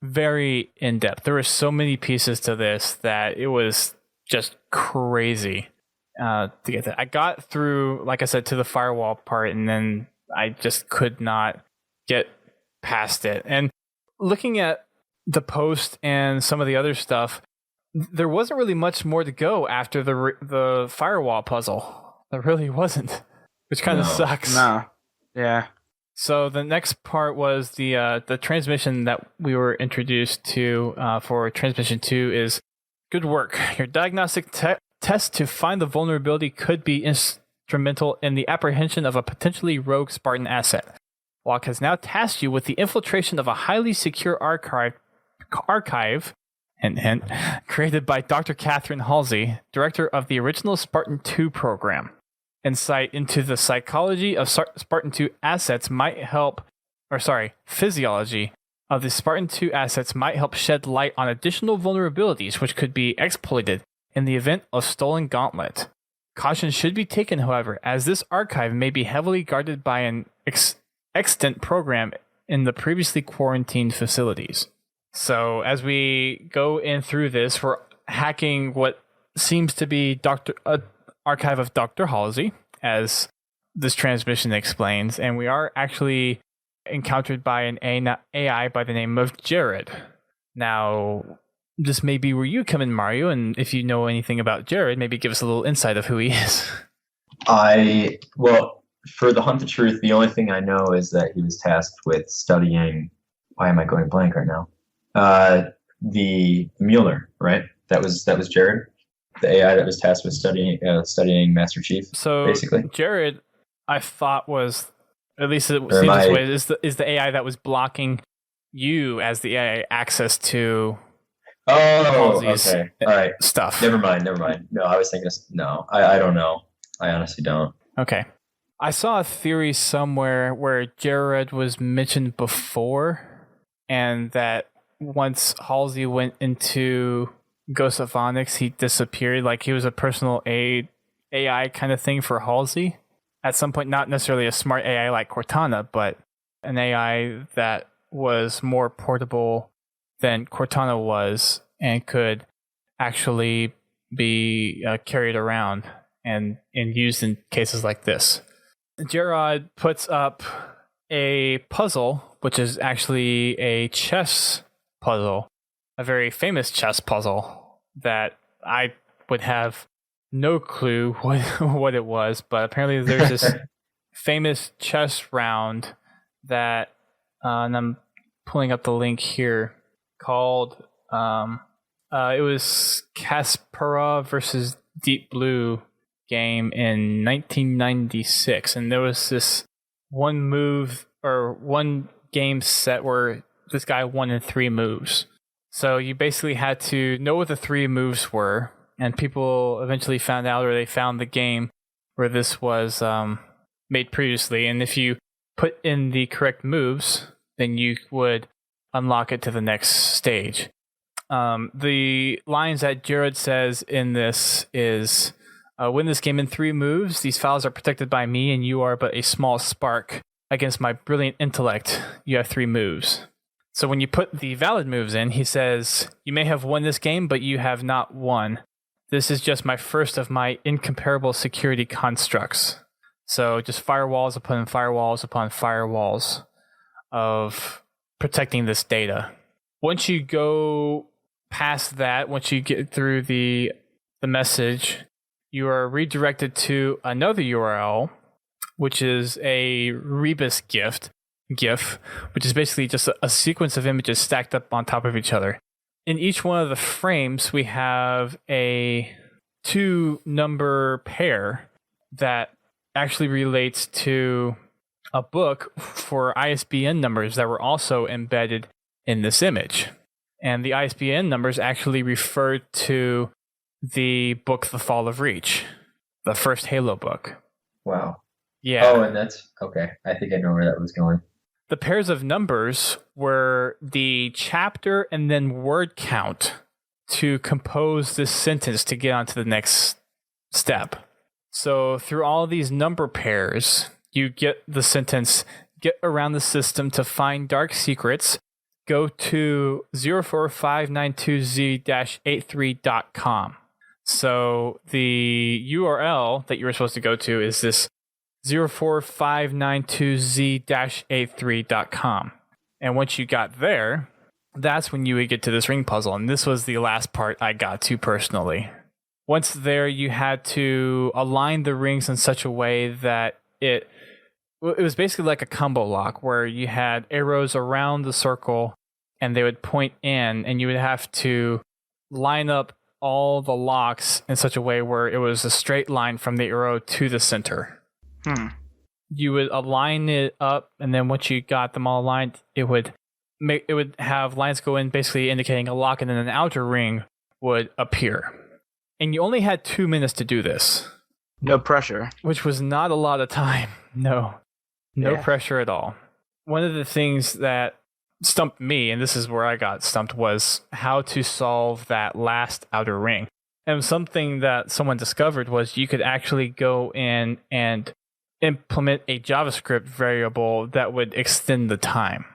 very in-depth. There were so many pieces to this that it was just crazy to get that. I got through, like I said, to the firewall part, and then I just could not get past it. And looking at the post and some of the other stuff, there wasn't really much more to go after the firewall puzzle. There really wasn't, which kind of sucks. No. Yeah. So the next part was the transmission that we were introduced to for transmission 2 is good work. Your diagnostic test to find the vulnerability could be instrumental in the apprehension of a potentially rogue Spartan asset. Locke has now tasked you with the infiltration of a highly secure archive hint, hint, created by Dr. Catherine Halsey, director of the original Spartan 2 program. Insight into the psychology of Spartan 2 assets might help, physiology of the Spartan 2 assets might help shed light on additional vulnerabilities which could be exploited in the event of stolen gauntlet. Caution should be taken, however, as this archive may be heavily guarded by an extant program in the previously quarantined facilities. So as we go in through this, we're hacking what seems to be archive of Dr. Halsey, as this transmission explains, and we are actually encountered by an AI by the name of Jared. Now, this may be where you come in, Mario, and if you know anything about Jared, maybe give us a little insight of who he is. Well, for the Hunt the Truth, the only thing I know is that he was tasked with studying, why am I going blank right now? The Mueller, right? That was Jared? The AI that was tasked with studying Master Chief. So basically, Jared, I thought was, at least it seems this way, is the AI that was blocking you as the AI access to. Okay, all right. Stuff. Never mind. No, I was thinking. No, I don't know. I honestly don't. Okay, I saw a theory somewhere where Jared was mentioned before, and that once Halsey went into Ghost of Onyx, he disappeared. Like he was a personal AI kind of thing for Halsey at some point. Not necessarily a smart AI like Cortana, but an AI that was more portable than Cortana was and could actually be carried around and used in cases like this. Gerard puts up a puzzle, which is actually a chess puzzle. A very famous chess puzzle that I would have no clue what it was, but apparently there's this famous chess round that, and I'm pulling up the link here, called It was Kasparov versus Deep Blue game in 1996, and there was this one game set where this guy won in 3 moves. So you basically had to know what the 3 moves were, and people eventually found out, or they found the game where this was made previously, and if you put in the correct moves, then you would unlock it to the next stage. The lines that Jared says in this is, win this game in 3 moves. These files are protected by me, and you are but a small spark against my brilliant intellect. You have 3 moves. So when you put the valid moves in, he says, you may have won this game, but you have not won. This is just my first of my incomparable security constructs. So just firewalls upon firewalls upon firewalls of protecting this data. Once you go past that, once you get through the message, you are redirected to another URL, which is a Rebus GIF, which is basically just a sequence of images stacked up on top of each other. In each one of the frames, we have a 2-number pair that actually relates to a book for ISBN numbers that were also embedded in this image. And the ISBN numbers actually refer to the book The Fall of Reach, the first Halo book. Wow. Yeah. Oh, and that's okay. I think I know where that was going. The pairs of numbers were the chapter and then word count to compose this sentence to get on to the next step. So through all these number pairs, you get the sentence, get around the system to find dark secrets, go to 04592Z-83.com. So the URL that you were supposed to go to is this 04592Z-83.com. And once you got there, that's when you would get to this ring puzzle. And this was the last part I got to personally. Once there, you had to align the rings in such a way that it was basically like a combo lock where you had arrows around the circle and they would point in, and you would have to line up all the locks in such a way where it was a straight line from the arrow to the center. You would align it up, and then once you got them all aligned, it would have lines go in, basically indicating a lock, and then an outer ring would appear. And you only had 2 minutes to do this. No pressure. Which was not a lot of time. No pressure at all. One of the things that stumped me, and this is where I got stumped, was how to solve that last outer ring. And something that someone discovered was you could actually go in and implement a JavaScript variable that would extend the time.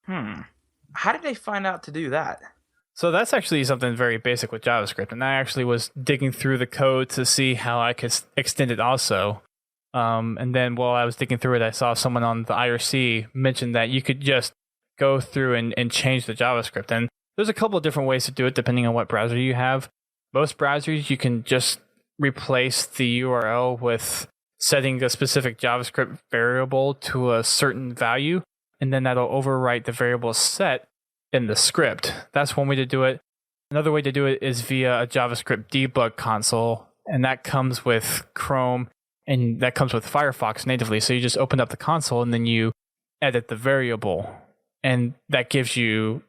How did they find out to do that? So that's actually something very basic with JavaScript, and I actually was digging through the code to see how I could extend it also. And then while I was digging through it, I saw someone on the IRC mention that you could just go through and change the JavaScript. And there's a couple of different ways to do it depending on what browser you have. Most browsers, you can just replace the URL with setting a specific JavaScript variable to a certain value, and then that'll overwrite the variable set in the script. That's one way to do it. Another way to do it is via a JavaScript debug console, and that comes with Chrome and that comes with Firefox natively. So you just open up the console and then you edit the variable, and that gives you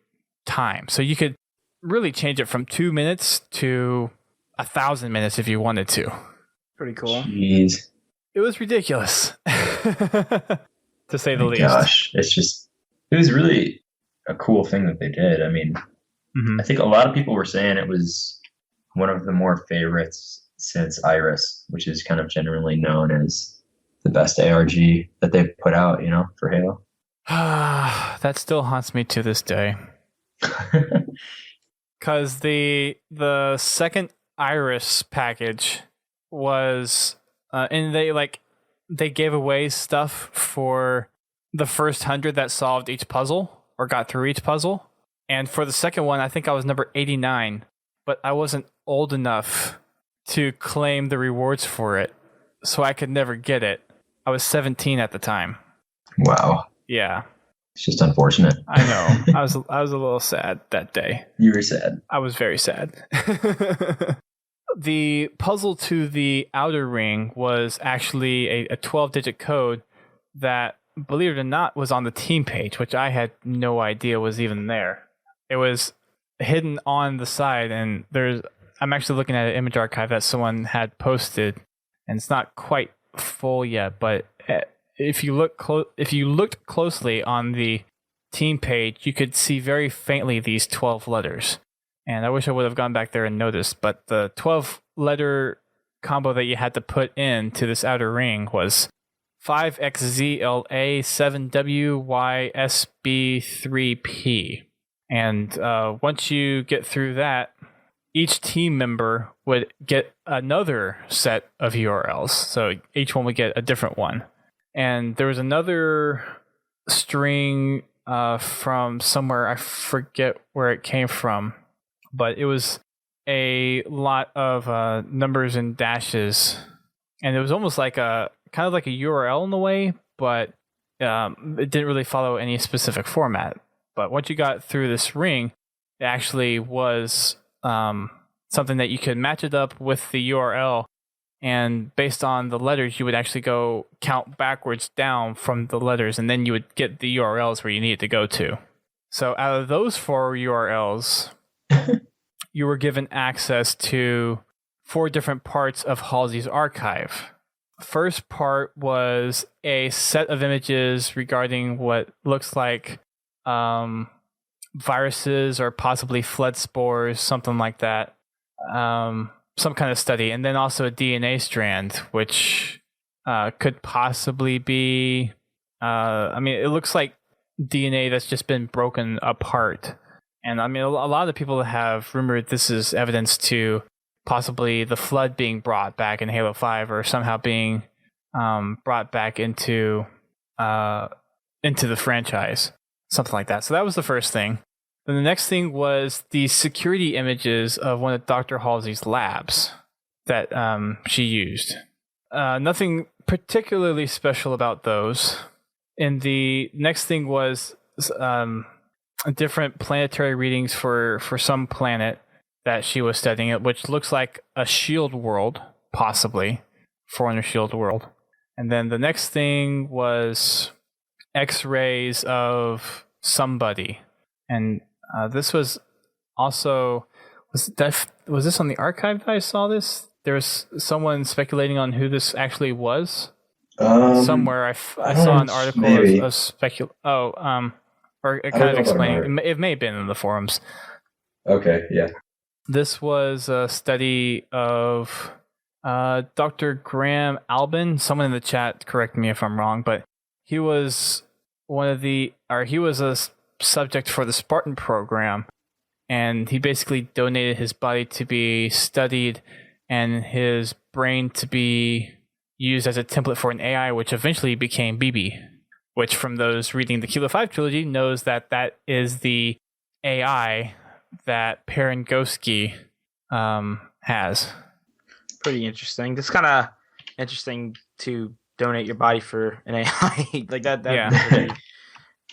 time. So you could really change it from 2 minutes to 1,000 minutes if you wanted to. Pretty cool. Jeez. It was ridiculous, to say the least. Gosh, it was really a cool thing that they did. I mean, I think a lot of people were saying it was one of the more favorites since Iris, which is kind of generally known as the best ARG that they've put out, for Halo. That still haunts me to this day. Because the second Iris package was, and they gave away stuff for the first 100 that solved each puzzle or got through each puzzle. And for the second one, I think I was number 89, but I wasn't old enough to claim the rewards for it, so I could never get it. I was 17 at the time. Wow. Yeah. It's just unfortunate. I know. I was a little sad that day. You were sad. I was very sad. The puzzle to the outer ring was actually a 12-digit code that, believe it or not, was on the team page, which I had no idea was even there. It was hidden on the side, and I'm actually looking at an image archive that someone had posted, and it's not quite full yet, but if you looked closely on the team page, you could see very faintly these 12 letters. And I wish I would have gone back there and noticed, but the 12-letter combo that you had to put into this outer ring was 5XZLA7WYSB3P. And once you get through that, each team member would get another set of URLs. So each one would get a different one. And there was another string from somewhere, I forget where it came from, but it was a lot of numbers and dashes, and it was almost like kind of like a URL in a way, but it didn't really follow any specific format. But once you got through this ring, it actually was something that you could match it up with the URL, and based on the letters, you would actually go count backwards down from the letters, and then you would get the URLs where you needed to go to. So out of those 4 URLs, you were given access to 4 different parts of Halsey's archive. First part was a set of images regarding what looks like viruses or possibly flood spores, something like that. Some kind of study, and then also a DNA strand, which could possibly be, it looks like DNA that's just been broken apart. And a lot of people have rumored this is evidence to possibly the flood being brought back in Halo 5, or somehow being brought back into the franchise, something like that. So that was the first thing. Then the next thing was the security images of one of Dr. Halsey's labs that she used. Nothing particularly special about those. And the next thing was different planetary readings for some planet that she was studying, which looks like a shield world, possibly, Forerunner shield world. And then the next thing was X-rays of somebody. And this was also, was this on the archive that I saw this? There was someone speculating on who this actually was. Somewhere I saw an article or kind of explaining. It may have been in the forums. Okay, yeah. This was a study of Dr. Graham Albin. Someone in the chat, correct me if I'm wrong, but he was he was a subject for the Spartan program, and he basically donated his body to be studied and his brain to be used as a template for an AI, which eventually became BB, which from those reading the Kilo 5 trilogy knows that is the AI that Perengoski has. Pretty interesting. It's kind of interesting to donate your body for an AI like that. Yeah.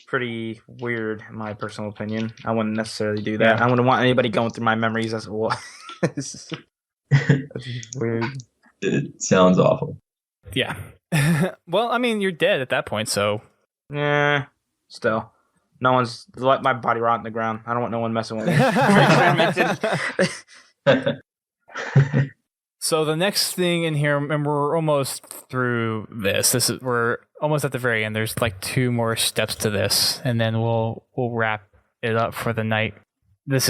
Pretty weird, in my personal opinion. I wouldn't necessarily do that. Yeah. I wouldn't want anybody going through my memories as well. That's weird. It sounds awful. Yeah. Well, you're dead at that point, so. Yeah. Still. No one's let my body rot in the ground. I don't want no one messing with me. So the next thing in here, and we're almost through this. We're almost at the very end. There's like 2 more steps to this, and then we'll wrap it up for the night. This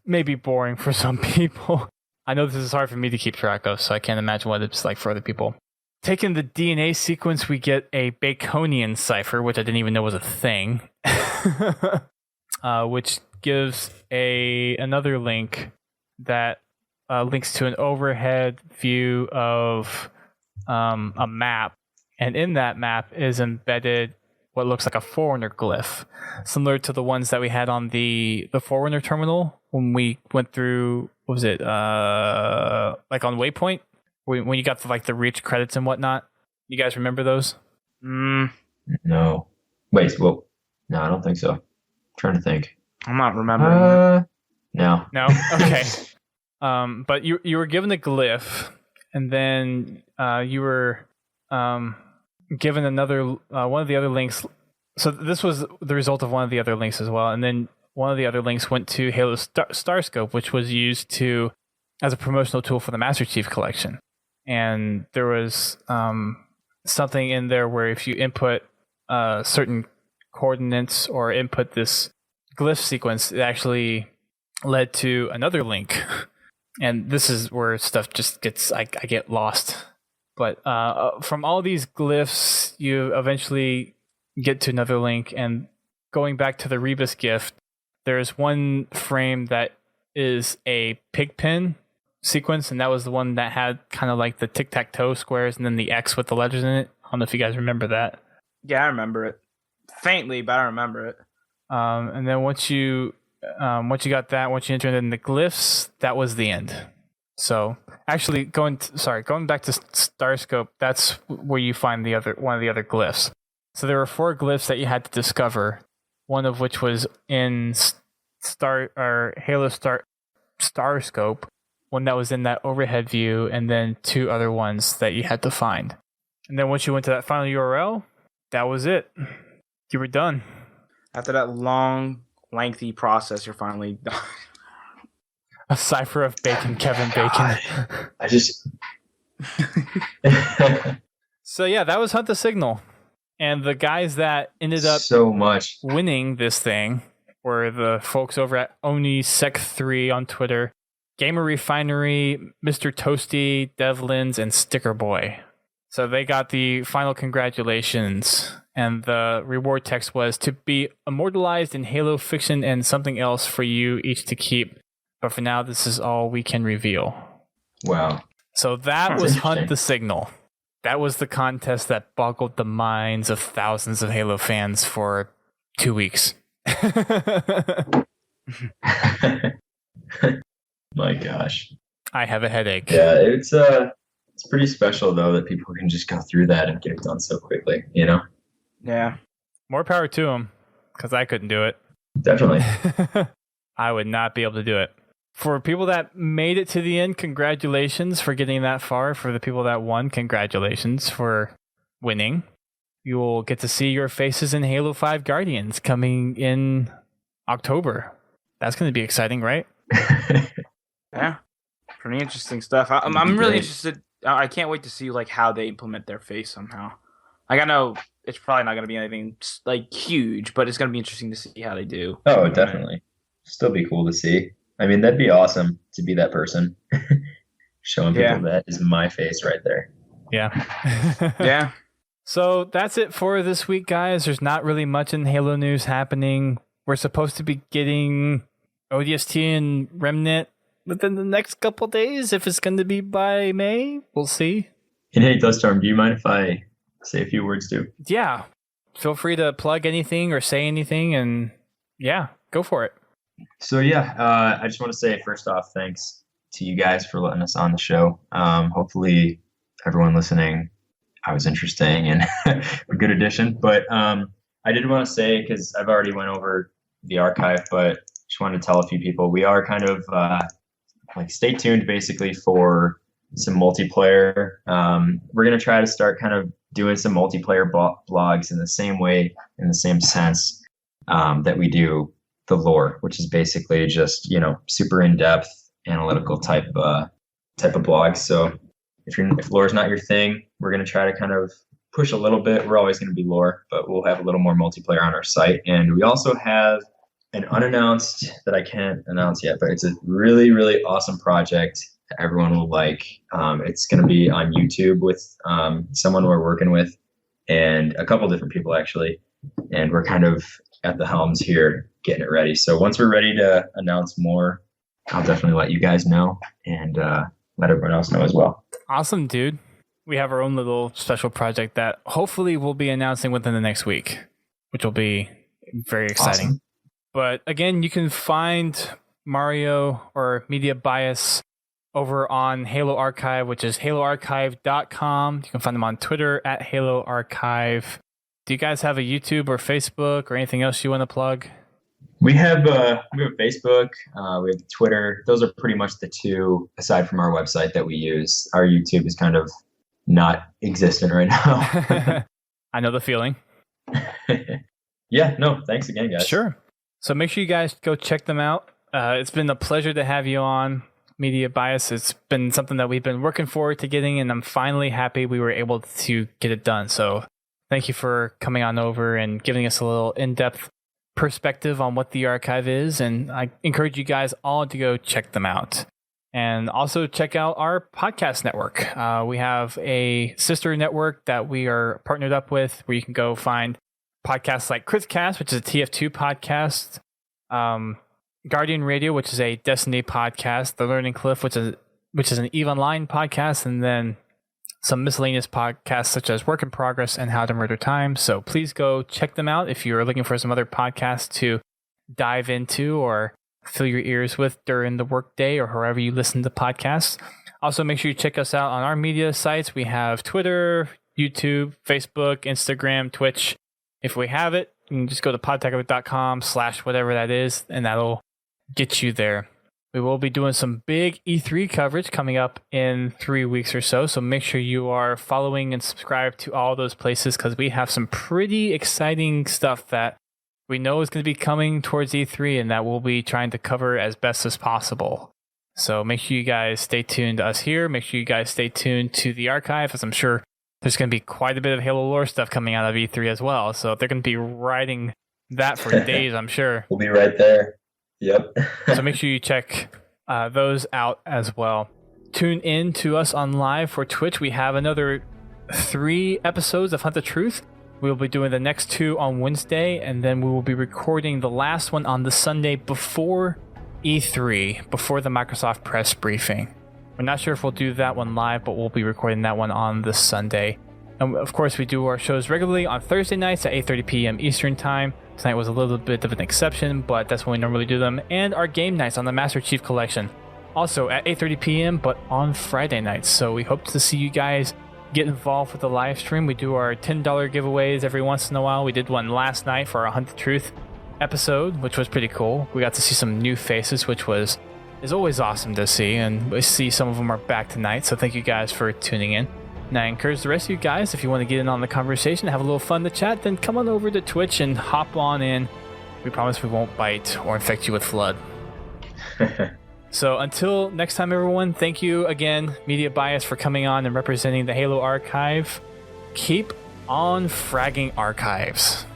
may be boring for some people. I know this is hard for me to keep track of, so I can't imagine what it's like for other people. Taking the DNA sequence, we get a Baconian cipher, which I didn't even know was a thing, which gives another link that links to an overhead view of a map, and in that map is embedded what looks like a Forerunner glyph, similar to the ones that we had on the Forerunner terminal when we went through. What was it? Like on Waypoint, when you got to the reach credits and whatnot. You guys remember those? No. Wait. Well, No, I don't think so. I'm trying to think. I'm not remembering. No. No? Okay. But you were given a glyph, and then you were given another one of the other links. So this was the result of one of the other links as well, and then one of the other links went to Halo Starscope, which was used as a promotional tool for the Master Chief Collection. And there was something in there where if you input certain coordinates or input this glyph sequence, it actually led to another link. And this is where stuff just gets, I get lost. But from all these glyphs, you eventually get to another link. And going back to the Rebus gift, there's one frame that is a pigpen sequence, and that was the one that had kind of like the tic-tac-toe squares and then the X with the letters in it. I don't know if you guys remember that. Yeah, I remember it. Faintly, but I remember it. And then once you got that, once you entered in the glyphs, that was the end. So actually, going back to Starscope, that's where you find one of the other glyphs. So there were 4 glyphs that you had to discover. One of which was in Halo Starscope, one that was in that overhead view, and then 2 other ones that you had to find. And then once you went to that final URL, that was it. You were done. After that long, lengthy process, you're finally done. A cipher of Bacon, Kevin Bacon. I just. So yeah, that was Hunt the Signal. And the guys that ended up so much winning this thing were the folks over at OniSec3 on Twitter, Gamer Refinery, Mr. Toasty, Devlins, and Sticker Boy. So they got the final congratulations. And the reward text was to be immortalized in Halo fiction and something else for you each to keep. But for now, this is all we can reveal. Wow. So that was Hunt the Signal. That was the contest that boggled the minds of thousands of Halo fans for 2 weeks. My gosh. I have a headache. Yeah, it's pretty special though that people can just go through that and get it done so quickly, you know? Yeah. More power to them, because I couldn't do it. Definitely. I would not be able to do it. For people that made it to the end, congratulations for getting that far. For the people that won, congratulations for winning. You will get to see your faces in Halo 5 Guardians coming in October. That's going to be exciting, right? Yeah. Pretty interesting stuff. I'm really interested. I can't wait to see like how they implement their face somehow. Like I know it's probably not going to be anything like huge, but it's going to be interesting to see how they do. Oh, definitely. Still be cool to see. I mean, that'd be awesome to be that person. Showing people that is my face right there. Yeah. Yeah. So that's it for this week, guys. There's not really much in Halo news happening. We're supposed to be getting ODST and Remnant within the next couple of days. If it's going to be by May, we'll see. And hey, Duststorm, do you mind if I say a few words too? Yeah. Feel free to plug anything or say anything, and yeah, go for it. So yeah, I just want to say first off, thanks to you guys for letting us on the show. Hopefully everyone listening, I was interesting and a good addition. But I did want to say, because I've already went over the archive, but just wanted to tell a few people, we are kind of like stay tuned basically for some multiplayer. We're going to try to start kind of doing some multiplayer blogs in the same way, in the same sense that we do the lore, which is basically just, you know, super in-depth analytical type of blogs. So if lore is not your thing, we're going to try to kind of push a little bit. We're always going to be lore, but we'll have a little more multiplayer on our site. And we also have an unannounced that I can't announce yet, but it's a really, really awesome project that everyone will like. It's going to be on YouTube with someone we're working with and a couple different people actually. And we're kind of at the helms here getting it ready. So once we're ready to announce more, I'll definitely let you guys know and let everyone else know as well. Awesome, dude. We have our own little special project that hopefully we'll be announcing within the next week, which will be very exciting. Awesome. But again, you can find Mario or Media Bias over on Halo Archive, which is haloarchive.com. You can find them on Twitter at Halo Archive. Do you guys have a YouTube or Facebook or anything else you want to plug? We have Facebook, we have Twitter. Those are pretty much the two, aside from our website, that we use. Our YouTube is kind of not existent right now. I know the feeling. Yeah, no, thanks again, guys. Sure. So make sure you guys go check them out. It's been a pleasure to have you on Media Bias. It's been something that we've been working forward to getting, and I'm finally happy we were able to get it done. So thank you for coming on over and giving us a little in-depth perspective on what the archive is, and I encourage you guys all to go check them out. And also check out our podcast network. We have a sister network that we are partnered up with, where you can go find podcasts like Critcast, which is a TF2 podcast, Guardian Radio, which is a Destiny podcast, The Learning Cliff, which is an EVE Online podcast, and then some miscellaneous podcasts such as Work in Progress and How to Murder Time. So please go check them out if you're looking for some other podcasts to dive into or fill your ears with during the workday or however you listen to podcasts. Also, make sure you check us out on our media sites. We have Twitter, YouTube, Facebook, Instagram, Twitch. If we have it, you can just go to podtacular.com/whatever that is, and that'll get you there. We will be doing some big E3 coverage coming up in 3 weeks or so. So make sure you are following and subscribed to all those places, because we have some pretty exciting stuff that we know is going to be coming towards E3 and that we'll be trying to cover as best as possible. So make sure you guys stay tuned to us here. Make sure you guys stay tuned to the archive, as I'm sure there's going to be quite a bit of Halo lore stuff coming out of E3 as well. So they're going to be writing that for days, I'm sure. We'll be right there. Yep. So make sure you check those out as well. Tune in to us on live for Twitch. We have another 3 episodes of Hunt the Truth. We'll be doing the next 2 on Wednesday, and then we will be recording the last one on the Sunday before E3, before the Microsoft press briefing. We're not sure if we'll do that one live, but we'll be recording that one on this Sunday. And of course, we do our shows regularly on Thursday nights at 8:30 p.m. Eastern Time. Tonight was a little bit of an exception, but that's when we normally do them. And our game nights on the Master Chief Collection, also at 8:30 p.m., but on Friday nights. So we hope to see you guys get involved with the live stream. We do our $10 giveaways every once in a while. We did one last night for our Hunt the Truth episode, which was pretty cool. We got to see some new faces, which is always awesome to see, and we see some of them are back tonight. So thank you guys for tuning in. And I encourage the rest of you guys, if you want to get in on the conversation, have a little fun to chat, then come on over to Twitch and hop on in. We promise we won't bite or infect you with flood. So until next time, everyone, thank you again, Media Bias, for coming on and representing the Halo Archive. Keep on fragging archives.